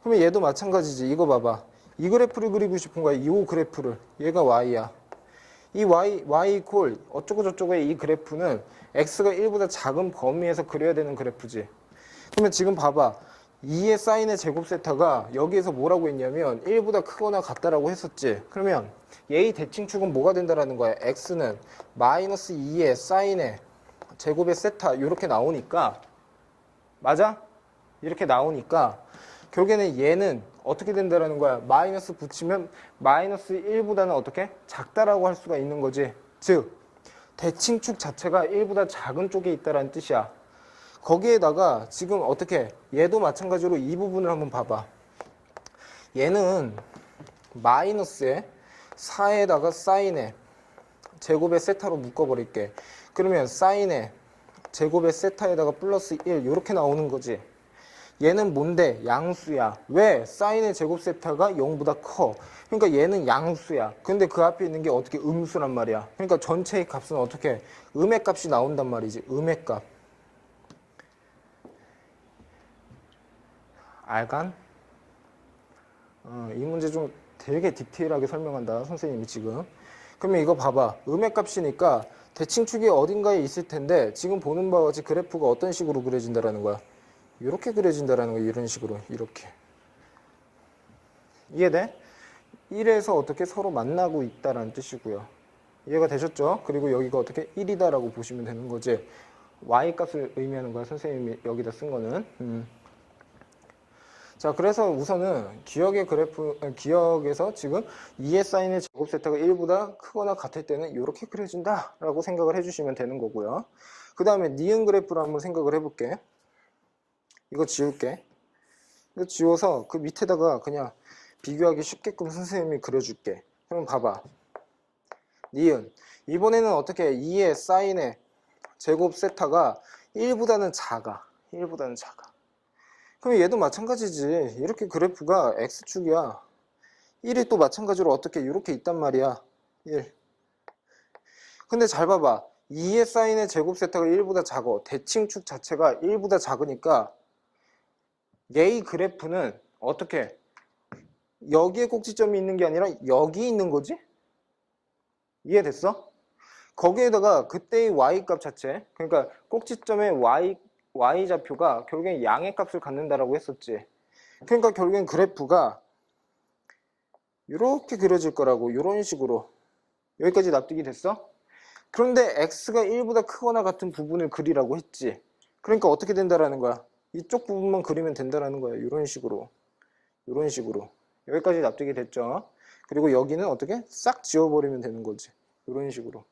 그러면 얘도 마찬가지지. 이거 봐봐. 이 그래프를 그리고 싶은 거야. 이 그래프를. 얘가 y야. 이 y 이퀄 어쩌고 저쩌고의 이 그래프는 x가 1보다 작은 범위에서 그려야 되는 그래프지. 그러면 지금 봐봐. 2의 사인의 제곱 세타가 여기에서 뭐라고 했냐면 1보다 크거나 같다라고 했었지. 그러면 얘의 대칭축은 뭐가 된다라는 거야? x는 마이너스 2의 사인의 제곱의 세타 이렇게 나오니까, 맞아? 이렇게 나오니까 결국에는 얘는 어떻게 된다라는 거야? 마이너스 붙이면 마이너스 1보다는 어떻게? 작다라고 할 수가 있는 거지. 즉 대칭축 자체가 1보다 작은 쪽에 있다라는 뜻이야. 거기에다가 지금 어떻게? 얘도 마찬가지로 이 부분을 한번 봐봐. 얘는 마이너스에 4에다가 사인의 제곱의 세타로 묶어버릴게. 그러면 사인의 제곱의 세타에다가 플러스 1 이렇게 나오는 거지. 얘는 뭔데? 양수야. 왜? 사인의 제곱 세타가 0보다 커. 그러니까 얘는 양수야. 근데 그 앞에 있는 게 어떻게? 음수란 말이야. 그러니까 전체의 값은 어떻게? 음의 값이 나온단 말이지. 음의 값. 알간? 이 문제 좀 되게 디테일하게 설명한다. 선생님이 지금. 그러면 이거 봐봐. 음의 값이니까 대칭축이 어딘가에 있을 텐데 지금 보는 바와 같이 그래프가 어떤 식으로 그려진다라는 거야? 이렇게 그려진다라는 거야. 이런 식으로. 이렇게. 이해돼? 1에서 어떻게 서로 만나고 있다라는 뜻이고요. 이해가 되셨죠? 그리고 여기가 어떻게 1이다라고 보시면 되는 거지. y값을 의미하는 거야. 선생님이 여기다 쓴 거는. 자, 그래서 우선은 기억에서 지금 2의 사인의 제곱 세타가 1보다 크거나 같을 때는 이렇게 그려진다라고 생각을 해주시면 되는 거고요. 그 다음에 니은 그래프를 한번 생각을 해볼게. 이거 지울게. 이거 지워서 그 밑에다가 그냥 비교하기 쉽게끔 선생님이 그려줄게. 그럼 봐봐. 니은. 이번에는 어떻게 2의 사인의 제곱 세타가 1보다는 작아. 1보다는 작아. 그럼 얘도 마찬가지지. 이렇게 그래프가 x축이야. 1이 또 마찬가지로 어떻게 이렇게 있단 말이야. 1. 근데 잘 봐봐. 2의 사인의 제곱 세타가 1보다 작아. 대칭축 자체가 1보다 작으니까 얘의 그래프는 어떻게? 여기에 꼭지점이 있는 게 아니라 여기 있는 거지? 이해됐어? 거기에다가 그때의 y값 자체, 그러니까 꼭지점의 y좌표가 결국엔 양의 값을 갖는다라고 했었지. 그러니까 결국엔 그래프가 이렇게 그려질 거라고. 이런 식으로. 여기까지 납득이 됐어? 그런데 x가 1보다 크거나 같은 부분을 그리라고 했지. 그러니까 어떻게 된다라는 거야? 이쪽 부분만 그리면 된다라는 거야. 이런 식으로. 이런 식으로. 여기까지 납득이 됐죠? 그리고 여기는 어떻게? 싹 지워버리면 되는 거지. 이런 식으로.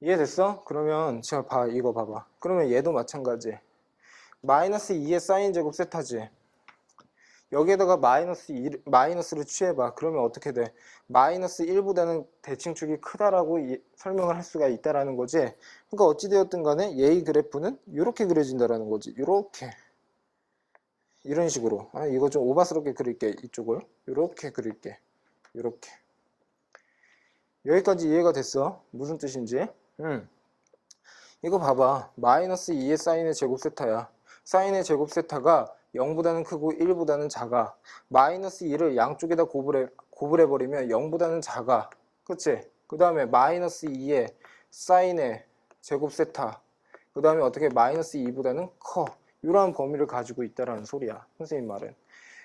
이해됐어? 그러면 자, 이거 봐봐. 그러면 얘도 마찬가지. 마이너스 2의 사인 제곱 세타지. 여기에다가 마이너스를 취해봐. 그러면 어떻게 돼? 마이너스 1보다는 대칭축이 크다라고 설명을 할 수가 있다라는 거지. 그러니까 어찌되었든 간에 얘의 그래프는 이렇게 그려진다라는 거지. 이렇게. 이런 식으로. 이거 좀 오바스럽게 그릴게. 이쪽을. 이렇게 그릴게. 이렇게. 여기까지 이해가 됐어? 무슨 뜻인지? 이거 봐봐. 마이너스 2의 사인의 제곱 세타야. 사인의 제곱 세타가 0보다는 크고 1보다는 작아. 마이너스 2를 양쪽에다 고불해버리면 0보다는 작아. 그치? 그 다음에 마이너스 2의 사인의 제곱 세타. 그 다음에 어떻게 마이너스 2보다는 커. 이러한 범위를 가지고 있다라는 소리야. 선생님 말은.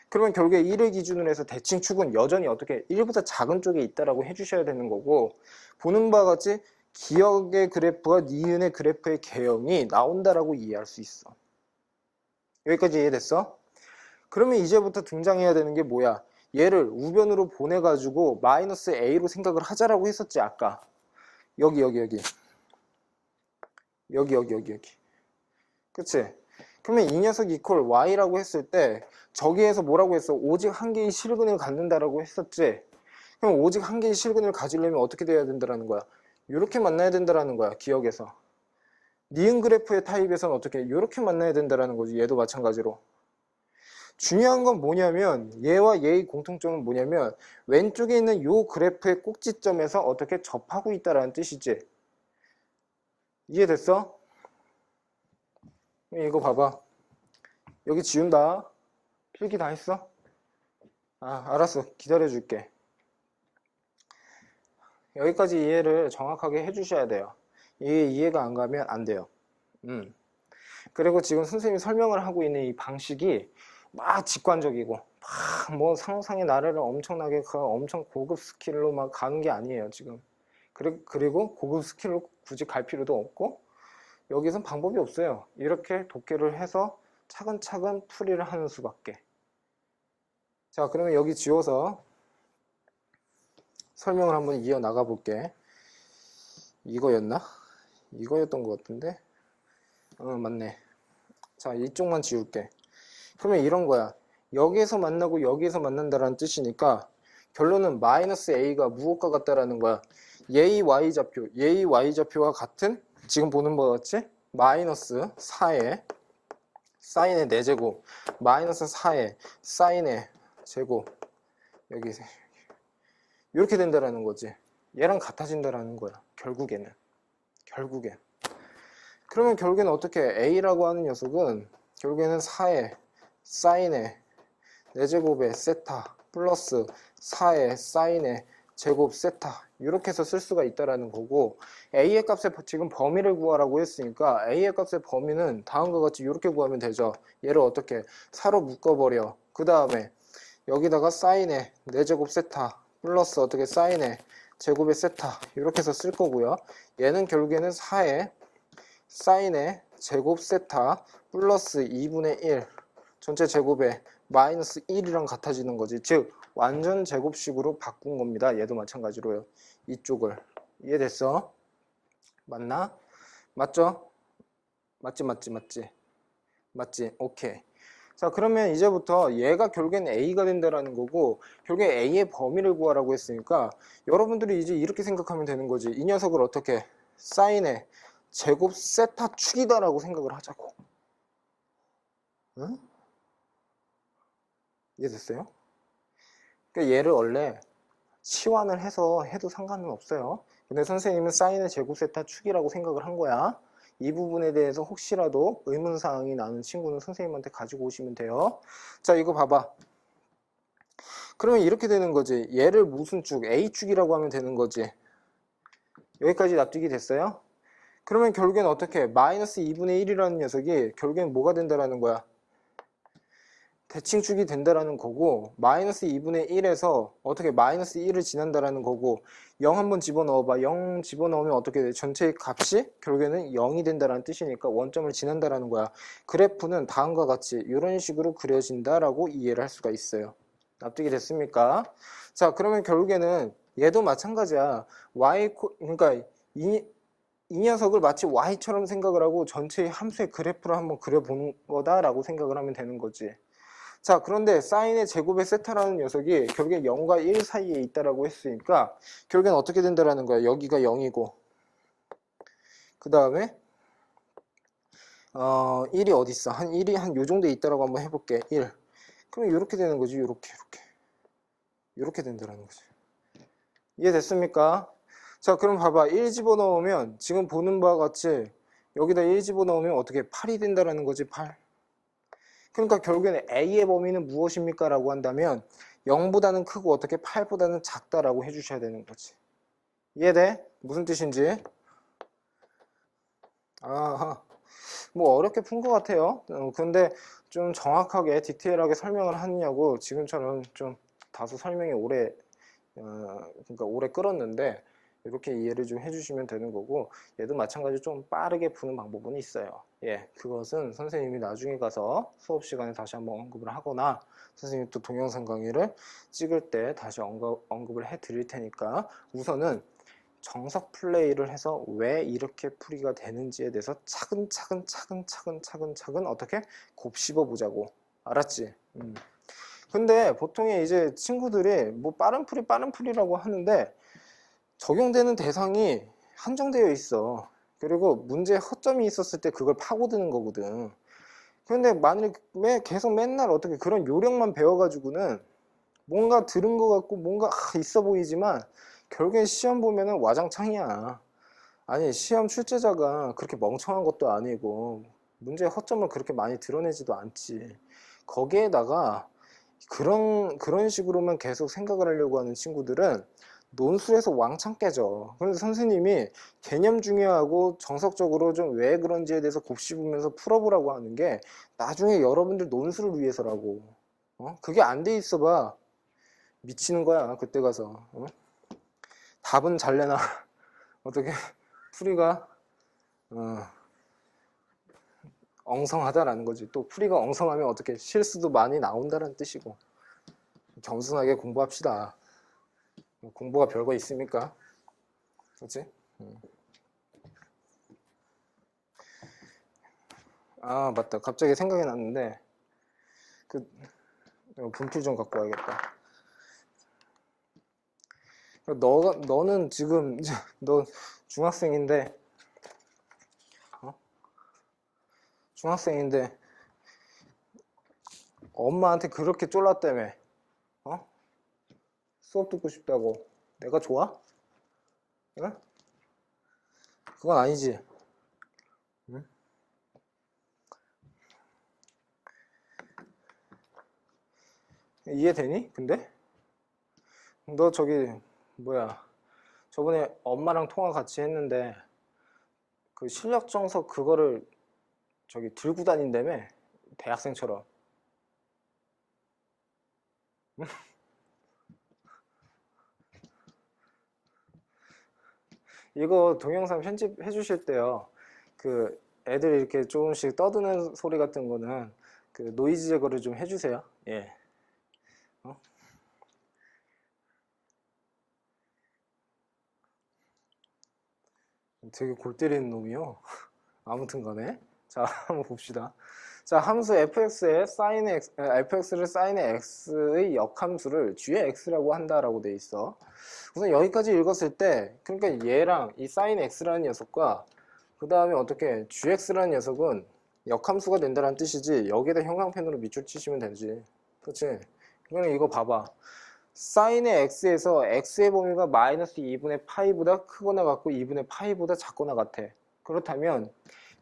그러면 결국에 1을 기준으로 해서 대칭축은 여전히 어떻게 1보다 작은 쪽에 있다라고 해주셔야 되는 거고, 보는 바와 같이 기역의 그래프와 니은의 그래프의 개형이 나온다라고 이해할 수 있어. 여기까지 이해됐어? 그러면 이제부터 등장해야 되는 게 뭐야? 얘를 우변으로 보내가지고 마이너스 a로 생각을 하자라고 했었지 아까. 여기. 그치? 그러면 이 녀석 이퀄 y라고 했을 때 저기에서 뭐라고 했어? 오직 한 개의 실근을 갖는다라고 했었지? 그럼 오직 한 개의 실근을 가지려면 어떻게 돼야 된다라는 거야? 이렇게 만나야 된다라는 거야, 기억에서. 니은 그래프의 타입에서는 어떻게? 이렇게 만나야 된다라는 거지, 얘도 마찬가지로. 중요한 건 뭐냐면, 얘와 얘의 공통점은 뭐냐면, 왼쪽에 있는 요 그래프의 꼭지점에서 어떻게 접하고 있다라는 뜻이지. 이해됐어? 이거 봐봐. 여기 지운다. 필기 다 했어? 알았어. 기다려줄게. 여기까지 이해를 정확하게 해주셔야 돼요. 이게 이해가 안 가면 안 돼요. 그리고 지금 선생님이 설명을 하고 있는 이 방식이 막 직관적이고 막 뭐 상상의 나래를 엄청나게 엄청 고급 스킬로 막 가는 게 아니에요 지금. 그리고 고급 스킬로 굳이 갈 필요도 없고 여기선 방법이 없어요. 이렇게 독해를 해서 차근차근 풀이를 하는 수밖에. 자, 그러면 여기 지워서 설명을 한번 이어나가 볼게. 이거였나? 이거였던 것 같은데? 맞네. 자, 이쪽만 지울게. 그러면 이런 거야. 여기에서 만나고 여기에서 만난다라는 뜻이니까 결론은 마이너스 a가 무엇과 같다라는 거야. 얘의 y좌표와 같은 지금 보는 바와 같이 마이너스 4의 사인의 4제곱 마이너스 4의 사인의 제곱 여기 이렇게 된다라는 거지. 얘랑 같아진다라는 거야. 결국엔. 그러면 결국에는 어떻게 a라고 하는 녀석은 결국에는 4의 사인의 4제곱의 세타 플러스 4의 사인의 제곱 세타 이렇게 해서 쓸 수가 있다라는 거고, a의 값의 지금 범위를 구하라고 했으니까 a의 값의 범위는 다음과 같이 이렇게 구하면 되죠. 얘를 어떻게 4로 묶어버려. 그 다음에 여기다가 사인의 4제곱 세타 플러스 어떻게 사인의 제곱의 세타 이렇게 해서 쓸 거고요. 얘는 결국에는 4의 사인의 제곱 세타 플러스 2분의 1 전체 제곱에 마이너스 1이랑 같아지는 거지. 즉 완전 제곱식으로 바꾼 겁니다. 얘도 마찬가지로요. 이쪽을. 이해됐어? 맞나? 맞죠? 맞지? 오케이. 자, 그러면 이제부터 얘가 결국엔 a가 된다라는 거고 결국에 a의 범위를 구하라고 했으니까 여러분들이 이제 이렇게 생각하면 되는 거지. 이 녀석을 어떻게 사인의 제곱 세타 축이다라고 생각을 하자고. 응? 이해됐어요? 그러니까 얘를 원래 치환을 해서 해도 상관은 없어요. 근데 선생님은 사인의 제곱 세타 축이라고 생각을 한 거야. 이 부분에 대해서 혹시라도 의문사항이 나는 친구는 선생님한테 가지고 오시면 돼요. 자, 이거 봐봐. 그러면 이렇게 되는 거지. 얘를 무슨 축? A축이라고 하면 되는 거지. 여기까지 납득이 됐어요? 그러면 결국엔 어떻게? 마이너스 2분의 1이라는 녀석이 결국엔 뭐가 된다라는 거야? 대칭축이 된다라는 거고, 마이너스 2분의 1에서 어떻게 마이너스 1을 지난다라는 거고, 0 한번 집어넣어봐. 0 집어넣으면 어떻게 돼? 전체의 값이 결국에는 0이 된다라는 뜻이니까 원점을 지난다라는 거야. 그래프는 다음과 같이 이런 식으로 그려진다라고 이해를 할 수가 있어요. 납득이 됐습니까? 자, 그러면 결국에는 얘도 마찬가지야. 그러니까 이 녀석을 마치 y처럼 생각을 하고 전체의 함수의 그래프를 한번 그려보는 거다라고 생각을 하면 되는 거지. 자, 그런데 사인의 제곱의 세타라는 녀석이 결국에 0과 1 사이에 있다라고 했으니까 결국엔 어떻게 된다라는 거야. 여기가 0이고 그 다음에 1이 어디 있어? 한 1이 한 요 정도에 있다라고 한번 해볼게. 1. 그럼 이렇게 되는 거지. 이렇게 된다라는 거지. 이해됐습니까? 자, 그럼 봐봐. 1 집어넣으면 지금 보는 바와 같이 여기다 1 집어넣으면 어떻게 8이 된다라는 거지. 8. 그러니까 결국에는 A의 범위는 무엇입니까? 라고 한다면 0보다는 크고 어떻게 8보다는 작다라고 해주셔야 되는 거지. 이해돼? 무슨 뜻인지? 아하. 뭐 어렵게 푼 것 같아요. 근데 좀 정확하게 디테일하게 설명을 하느냐고 지금처럼 좀 다소 설명이 그러니까 오래 끌었는데 이렇게 이해를 좀 해주시면 되는 거고, 얘도 마찬가지로 좀 빠르게 푸는 방법은 있어요. 예, 그것은 선생님이 나중에 가서 수업 시간에 다시 한번 언급을 하거나 선생님이 또 동영상 강의를 찍을 때 다시 언급을 해 드릴 테니까 우선은 정석 플레이를 해서 왜 이렇게 풀이가 되는지에 대해서 차근차근 어떻게 곱씹어 보자고. 알았지? 근데 보통 이제 친구들이 뭐 빠른 풀이라고 하는데 적용되는 대상이 한정되어 있어. 그리고 문제에 허점이 있었을 때 그걸 파고드는 거거든. 그런데 만약에 계속 맨날 어떻게 그런 요령만 배워가지고는 뭔가 들은 것 같고 뭔가 있어 보이지만 결국엔 시험 보면은 와장창이야. 아니, 시험 출제자가 그렇게 멍청한 것도 아니고 문제의 허점을 그렇게 많이 드러내지도 않지. 거기에다가 그런 식으로만 계속 생각을 하려고 하는 친구들은 논술에서 왕창 깨져. 그래서 선생님이 개념 중요하고 정석적으로 좀 왜 그런지에 대해서 곱씹으면서 풀어보라고 하는 게 나중에 여러분들 논술을 위해서라고. 그게 안 돼 있어 봐. 미치는 거야, 그때 가서. 답은 잘 내나. 어떻게 풀이가 엉성하다라는 거지. 또 풀이가 엉성하면 어떻게 실수도 많이 나온다는 뜻이고. 겸손하게 공부합시다. 공부가 별거 있습니까? 그렇지? 아, 맞다. 갑자기 생각이 났는데 분필 좀 갖고 와야겠다. 너는 지금 너 중학생인데 중학생인데 엄마한테 그렇게 쫄랐다며. 수업 듣고 싶다고. 내가 좋아? 응? 그건 아니지. 응? 이해되니? 근데? 너 저기 뭐야, 저번에 엄마랑 통화 같이 했는데 그 실력 정석 그거를 저기 들고 다닌다며? 대학생처럼. 이거 동영상 편집해 주실 때요, 그 애들 이렇게 조금씩 떠드는 소리 같은 거는 그 노이즈 제거를 좀 해주세요. 예. 되게 골 때리는 놈이요. 아무튼 간에. 자, 한번 봅시다. 자, 함수 fx의 fx를 사인의 x의 역함수를 g의 x라고 한다라고 돼 있어. 우선 여기까지 읽었을 때, 그러니까 얘랑 이 사인 x라는 녀석과 그 다음에 어떻게 gx라는 녀석은 역함수가 된다는 뜻이지, 여기에다 형광펜으로 밑줄 치시면 되지. 그렇지? 그러면 이거 봐봐. 사인의 x에서 x의 범위가 마이너스 2분의 파이보다 크거나 같고 2분의 파이보다 작거나 같아. 그렇다면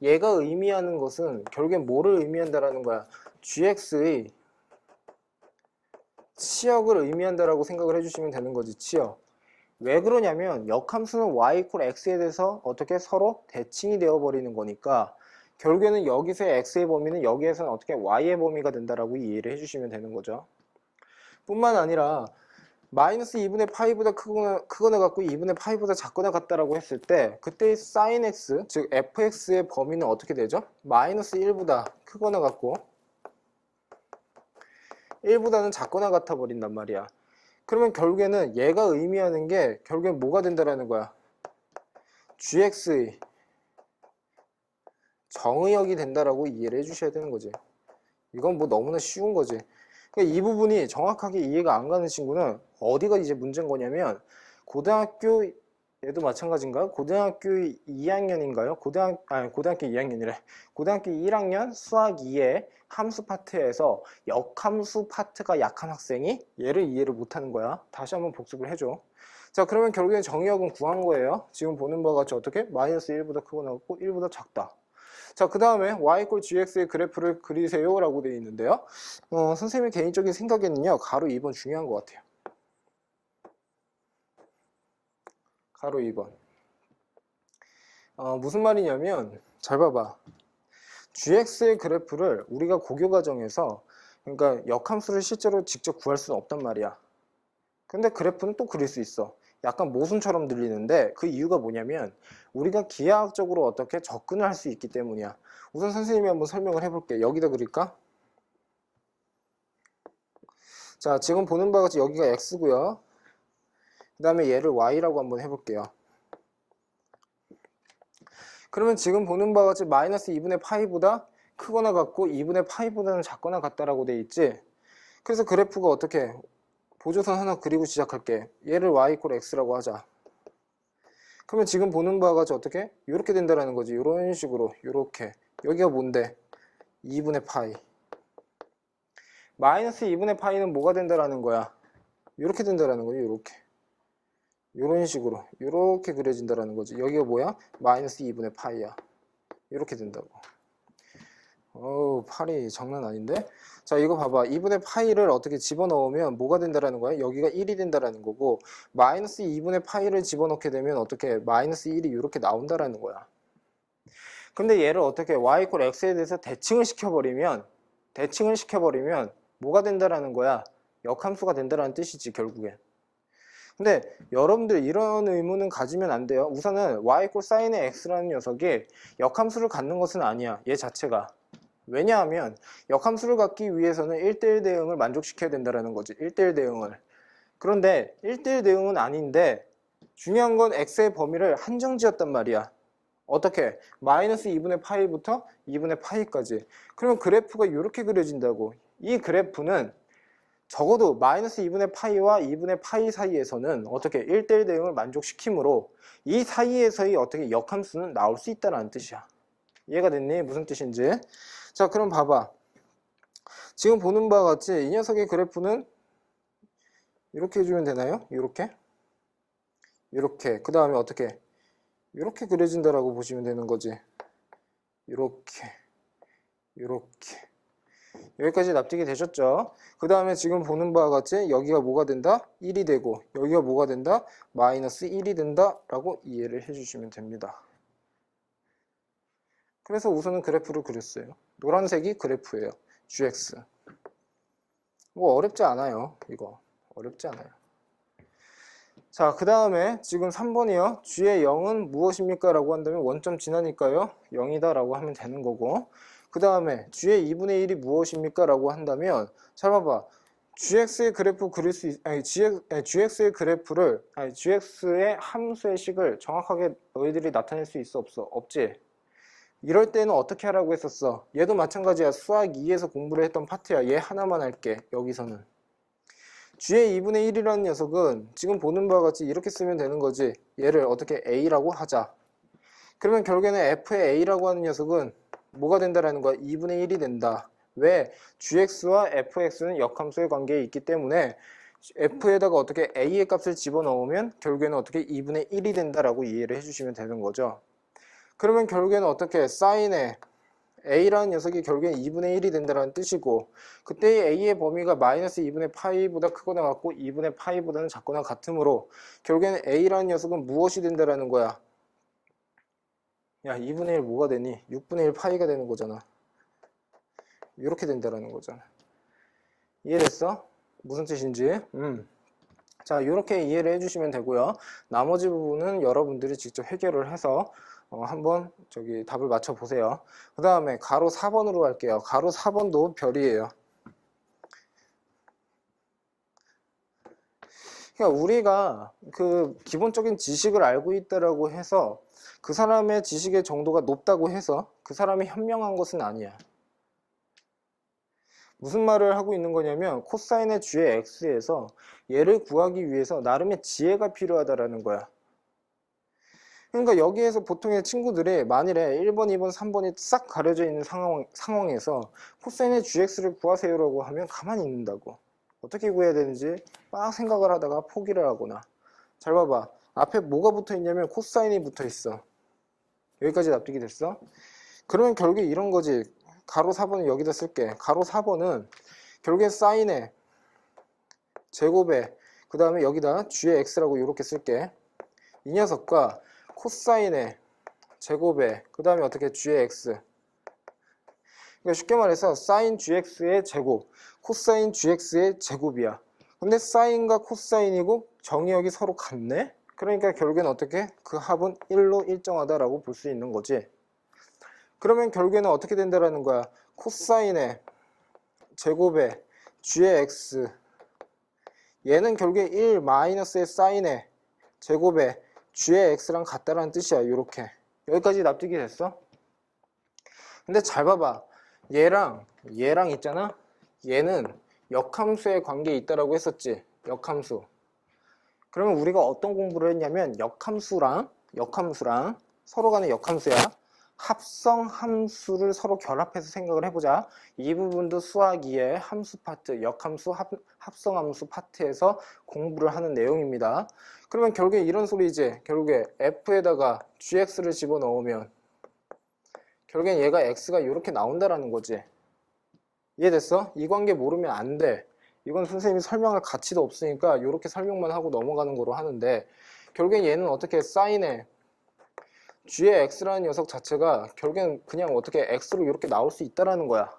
얘가 의미하는 것은 결국엔 뭐를 의미한다라는 거야? gx의 치역을 의미한다라고 생각을 해주시면 되는 거지. 치역. 왜 그러냐면 역함수는 y x에 대해서 어떻게 서로 대칭이 되어 버리는 거니까 결국에는 여기서의 x의 범위는 여기에서는 어떻게 y의 범위가 된다라고 이해를 해주시면 되는 거죠. 뿐만 아니라 마이너스 2분의 파이보다 크거나 같고 2분의 파이보다 작거나 같다라고 했을 때 그때의 sin x, 즉 fx의 범위는 어떻게 되죠? 마이너스 1보다 크거나 같고 1보다는 작거나 같아 버린단 말이야. 그러면 결국에는 얘가 의미하는 게 결국엔 뭐가 된다라는 거야? gx의 정의역이 된다라고 이해를 해주셔야 되는 거지. 이건 뭐 너무나 쉬운 거지. 그러니까 이 부분이 정확하게 이해가 안 가는 친구는 어디가 이제 문제인 거냐면 고등학교 얘도 마찬가지인가요? 고등학교 2학년인가요? 고등학교 2학년이래. 고등학교 1학년 수학 2의 함수 파트에서 역함수 파트가 약한 학생이 얘를 이해를 못하는 거야. 다시 한번 복습을 해줘. 자, 그러면 결국엔 정의역은 구한 거예요. 지금 보는 바와 같이 어떻게? 마이너스 1보다 크거나 같고 1보다 작다. 자, 그 다음에 y = gx의 그래프를 그리세요 라고 되어 있는데요. 선생님의 개인적인 생각에는요, 가로 2번 중요한 것 같아요. 가로 2번. 무슨 말이냐면, 잘 봐봐. gx의 그래프를 우리가 고교 과정에서, 그러니까 역함수를 실제로 직접 구할 수는 없단 말이야. 근데 그래프는 또 그릴 수 있어. 약간 모순처럼 들리는데 그 이유가 뭐냐면 우리가 기하학적으로 어떻게 접근을 할 수 있기 때문이야. 우선 선생님이 한번 설명을 해볼게. 여기다 그릴까? 자, 지금 보는 바와 같이 여기가 x고요. 그 다음에 얘를 y라고 한번 해볼게요. 그러면 지금 보는 바와 같이 마이너스 2분의 파이보다 크거나 같고 2분의 파이보다는 작거나 같다라고 돼 있지. 그래서 그래프가 어떻게 보조선 하나 그리고 시작할게. 얘를 y = x라고 하자. 그러면 지금 보는 바와 같이 어떻게? 이렇게 된다라는 거지. 이런 식으로 이렇게. 여기가 뭔데? 2분의 파이. 마이너스 2분의 파이는 뭐가 된다라는 거야? 이렇게 된다라는 거지. 이렇게. 이런 식으로 이렇게 그려진다라는 거지. 여기가 뭐야? 마이너스 2분의 파이야. 이렇게 된다고. 어우, 팔이 장난 아닌데? 자, 이거 봐봐. 2분의 파이를 어떻게 집어넣으면 뭐가 된다라는 거야? 여기가 1이 된다라는 거고, 마이너스 2분의 파이를 집어넣게 되면 어떻게 마이너스 1이 이렇게 나온다라는 거야. 근데 얘를 어떻게 y = x에 대해서 대칭을 시켜버리면 뭐가 된다라는 거야? 역함수가 된다라는 뜻이지, 결국엔. 근데 여러분들 이런 의문은 가지면 안 돼요. 우선은 y = sin x라는 녀석이 역함수를 갖는 것은 아니야. 얘 자체가. 왜냐하면 역함수를 갖기 위해서는 1대1 대응을 만족시켜야 된다는 거지. 1대1 대응을. 그런데 1대1 대응은 아닌데 중요한 건 x의 범위를 한정지었단 말이야. 어떻게? 마이너스 2분의 파이부터 2분의 파이까지. 그러면 그래프가 이렇게 그려진다고. 이 그래프는 적어도 마이너스 2분의 파이와 2분의 파이 사이에서는 어떻게 1대1 대응을 만족시키므로 이 사이에서의 어떻게 역함수는 나올 수 있다는 뜻이야. 이해가 됐니? 무슨 뜻인지. 자, 그럼 봐봐. 지금 보는 바와 같이 이 녀석의 그래프는 이렇게 해주면 되나요? 이렇게. 그 다음에 어떻게? 이렇게 그려진다라고 보시면 되는 거지. 이렇게. 여기까지 납득이 되셨죠? 그 다음에 지금 보는 바와 같이 여기가 뭐가 된다? 1이 되고 여기가 뭐가 된다? 마이너스 1이 된다 라고 이해를 해주시면 됩니다. 그래서 우선은 그래프를 그렸어요. 노란색이 그래프예요. gx. 뭐 어렵지 않아요. 이거 어렵지 않아요. 자, 그 다음에 지금 3번이요. g의 0은 무엇입니까? 라고 한다면 원점 지나니까요. 0이다 라고 하면 되는 거고, 그 다음에 g의 2분의 1이 무엇입니까? 라고 한다면 잘 봐봐. gx의 그래프 그릴 수 gx의 그래프를 gx의 함수의 식을 정확하게 너희들이 나타낼 수 있어 없어? 없지? 이럴 때는 어떻게 하라고 했었어? 얘도 마찬가지야. 수학 2에서 공부를 했던 파트야. 얘 하나만 할게. 여기서는 g의 2분의 1이라는 녀석은 지금 보는 바와 같이 이렇게 쓰면 되는 거지. 얘를 어떻게 a라고 하자. 그러면 결국에는 f의 a라고 하는 녀석은 뭐가 된다라는 거야? 2분의 1이 된다. 왜? gx와 fx는 역함수의 관계에 있기 때문에 f에다가 어떻게 a의 값을 집어넣으면 결국에는 어떻게 2분의 1이 된다라고 이해를 해주시면 되는 거죠. 그러면 결국에는 어떻게 sin의 a라는 녀석이 결국엔 2분의 1이 된다는 뜻이고, 그때의 a의 범위가 마이너스 2분의 파이보다 크거나 같고 2분의 파이보다는 작거나 같으므로 결국에는 a라는 녀석은 무엇이 된다라는 거야? 야, 2분의 1 뭐가 되니? 6분의 1 파이가 되는 거잖아. 이렇게 된다라는 거잖아. 이해됐어? 무슨 뜻인지? 자, 이렇게 이해를 해주시면 되고요. 나머지 부분은 여러분들이 직접 해결을 해서 한번 답을 맞춰 보세요. 그 다음에 가로 4번으로 갈게요. 가로 4번도 별이에요. 그러니까 우리가 그 기본적인 지식을 알고 있다라고 해서 그 사람의 지식의 정도가 높다고 해서 그 사람이 현명한 것은 아니야. 무슨 말을 하고 있는 거냐면 코사인의 g의 x에서 얘를 구하기 위해서 나름의 지혜가 필요하다라는 거야. 그러니까 여기에서 보통의 친구들이 만일에 1번, 2번, 3번이 싹 가려져 있는 상황에서 코사인의 gx를 구하세요라고 하면 가만히 있는다고. 어떻게 구해야 되는지 막 생각을 하다가 포기를 하거나. 잘 봐봐. 앞에 뭐가 붙어 있냐면 코사인이 붙어 있어. 여기까지 납득이 됐어? 그러면 결국에 이런 거지. 가로 4번은 여기다 쓸게. 가로 4번은 결국에 사인의 제곱에 그 다음에 여기다 g의 x라고 이렇게 쓸게. 이 녀석과 코사인의 제곱에 그 다음에 어떻게 g의 x. 그러니까 쉽게 말해서 사인 gx의 제곱, 코사인 gx의 제곱이야. 근데 사인과 코사인이고 정의역이 서로 같네? 그러니까 결국엔 어떻게? 그 합은 1로 일정하다라고 볼 수 있는 거지. 그러면 결국에는 어떻게 된다라는 거야? 코사인의 제곱에 g의 x, 얘는 결국에 1 마이너스의 사인의 제곱에 g의 x랑 같다라는 뜻이야. 이렇게. 여기까지 납득이 됐어? 근데 잘 봐봐. 얘랑 있잖아? 얘는 역함수의 관계에 있다라고 했었지. 역함수. 그러면 우리가 어떤 공부를 했냐면 역함수랑 서로 간의 역함수야. 합성함수를 서로 결합해서 생각을 해보자. 이 부분도 수학 2의 함수 파트, 역함수, 합성함수 파트에서 공부를 하는 내용입니다. 그러면 결국에 이런 소리지. 결국에 f에다가 gx를 집어넣으면 결국엔 얘가 x가 이렇게 나온다라는 거지. 이해됐어? 이 관계 모르면 안 돼. 이건 선생님이 설명할 가치도 없으니까 이렇게 설명만 하고 넘어가는 거로 하는데 결국엔 얘는 어떻게 사인에 g의 x라는 녀석 자체가 결국엔 그냥 어떻게 x로 이렇게 나올 수 있다라는 거야.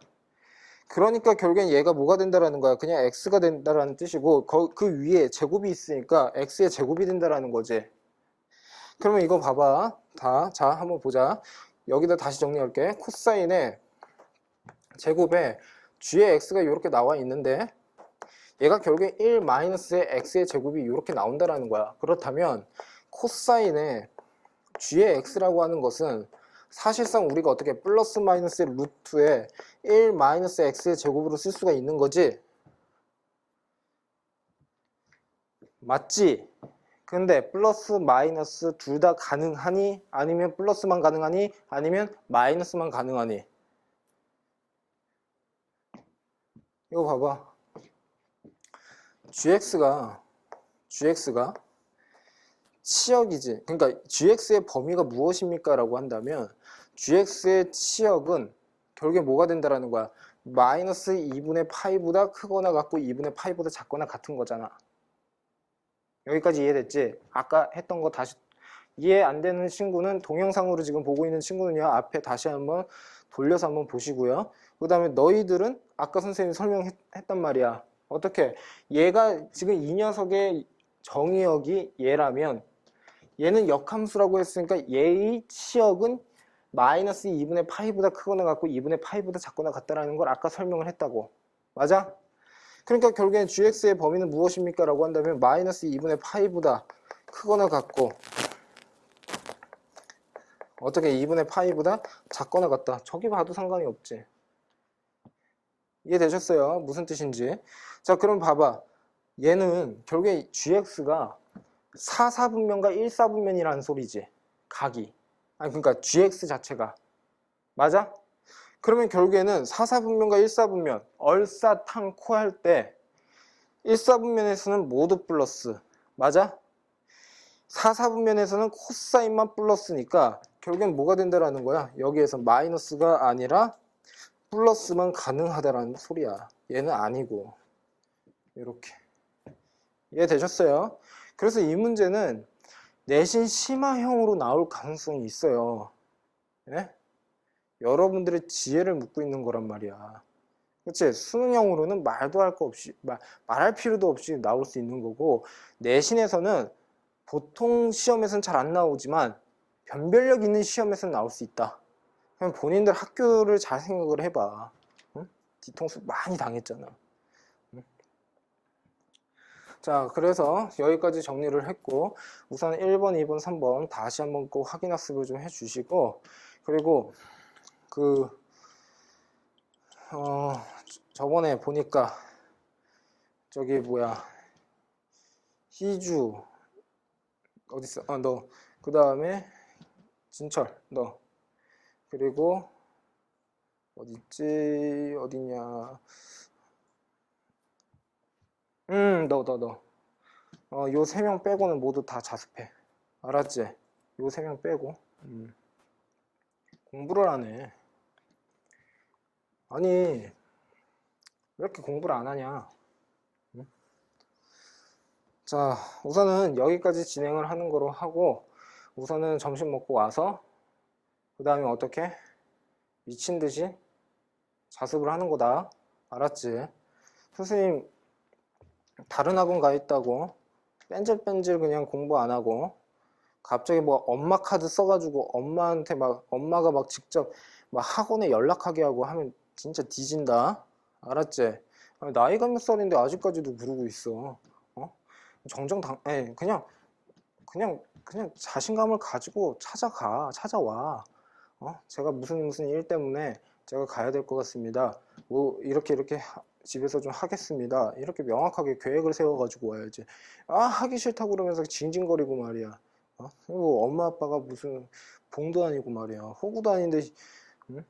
그러니까 결국엔 얘가 뭐가 된다라는 거야. 그냥 x가 된다라는 뜻이고 그 위에 제곱이 있으니까 x의 제곱이 된다라는 거지. 그러면 이거 봐봐. 자, 한번 보자. 여기다 다시 정리할게. 코사인의 제곱에 g의 x가 이렇게 나와 있는데 얘가 결국에 1 마이너스의 x의 제곱이 이렇게 나온다라는 거야. 그렇다면 코사인의 g의 x라고 하는 것은 사실상 우리가 어떻게 플러스 마이너스의 루트에 1 마이너스 x의 제곱으로 쓸 수가 있는 거지. 맞지? 근데 플러스 마이너스 둘 다 가능하니? 아니면 플러스만 가능하니? 아니면 마이너스만 가능하니? 이거 봐봐. gx가 치역이지. 그러니까 gx의 범위가 무엇입니까? 라고 한다면 gx의 치역은 결국에 뭐가 된다라는 거야? 마이너스 2분의 파이보다 크거나 같고 2분의 파이보다 작거나 같은 거잖아. 여기까지 이해됐지? 아까 했던 거 다시 이해 안 되는 친구는 동영상으로 지금 보고 있는 친구는요. 앞에 다시 한번 돌려서 한번 보시고요. 그 다음에 너희들은 아까 선생님이 설명했단 말이야. 어떻게? 얘가 지금 이 녀석의 정의역이 얘라면 얘는 역함수라고 했으니까 얘의 치역은 마이너스 2분의 파이보다 크거나 같고 2분의 파이보다 작거나 같다라는 걸 아까 설명을 했다고. 맞아? 그러니까 결국엔 gx의 범위는 무엇입니까? 라고 한다면 마이너스 2분의 파이보다 크거나 같고 어떻게 2분의 파이보다 작거나 같다. 저기 봐도 상관이 없지. 이해되셨어요? 무슨 뜻인지. 자, 그럼 봐봐. 얘는 결국에 gx가 4사분면과 1사분면이라는 소리지. 각이. 아니 그러니까 gx 자체가. 맞아? 그러면 결국에는 4사분면과 1사분면 얼싸탕코 할 때 1사분면에서는 모두 플러스. 맞아? 4사분면에서는 코사인만 플러스니까 결국엔 뭐가 된다라는 거야? 여기에서 마이너스가 아니라 플러스만 가능하다라는 소리야. 얘는 아니고. 이렇게. 이해되셨어요? 그래서 이 문제는 내신 심화형으로 나올 가능성이 있어요. 예? 여러분들의 지혜를 묻고 있는 거란 말이야. 그치? 수능형으로는 말도 할 거 없이, 말할 필요도 없이 나올 수 있는 거고, 내신에서는 보통 시험에서는 잘 안 나오지만, 변별력 있는 시험에서는 나올 수 있다. 그럼 본인들 학교를 잘 생각을 해봐. 응? 뒤통수 많이 당했잖아. 응? 자, 그래서 여기까지 정리를 했고, 우선 1번, 2번, 3번 다시 한번 꼭 확인 학습을 좀 해주시고, 그리고 그, 저번에 보니까, 저기 뭐야, 희주, 어딨어? 너. 그 다음에 진철, 너. 그리고 어딨지? 어딨냐? 너. 요 3명 빼고는 모두 다 자습해. 알았지? 요 3명 빼고. 공부를 안 해. 아니, 왜 이렇게 공부를 안 하냐? 응? 자, 우선은 여기까지 진행을 하는 거로 하고, 우선은 점심 먹고 와서, 그 다음에 어떻게? 미친 듯이 자습을 하는 거다. 알았지? 선생님, 다른 학원 가 있다고 뺀질뺀질 그냥 공부 안 하고 갑자기 뭐 엄마 카드 써가지고 엄마한테 막 엄마가 막 직접 막 학원에 연락하게 하고 하면 진짜 뒤진다. 알았지? 나이가 몇 살인데 아직까지도 그러고 있어. 정정당, 그냥 자신감을 가지고 찾아와. 제가 무슨 일 때문에 제가 가야 될 것 같습니다. 뭐 이렇게 집에서 좀 하겠습니다. 이렇게 명확하게 계획을 세워가지고 와야지. 하기 싫다고 그러면서 징징거리고 말이야. 그리고 엄마 아빠가 무슨 봉도 아니고 말이야. 호구도 아닌데, 응?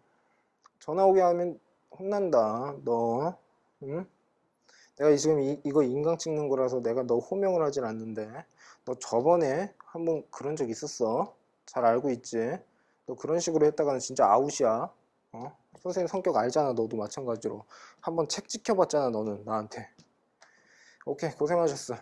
전화 오게 하면 혼난다. 너, 응? 내가 지금 이거 인강 찍는 거라서 내가 너 호명을 하진 않는데, 너 저번에 한번 그런 적 있었어. 잘 알고 있지? 너 그런 식으로 했다가는 진짜 아웃이야. 선생님 성격 알잖아. 너도 마찬가지로. 한번 책 지켜봤잖아. 너는 나한테. 오케이, 고생하셨어.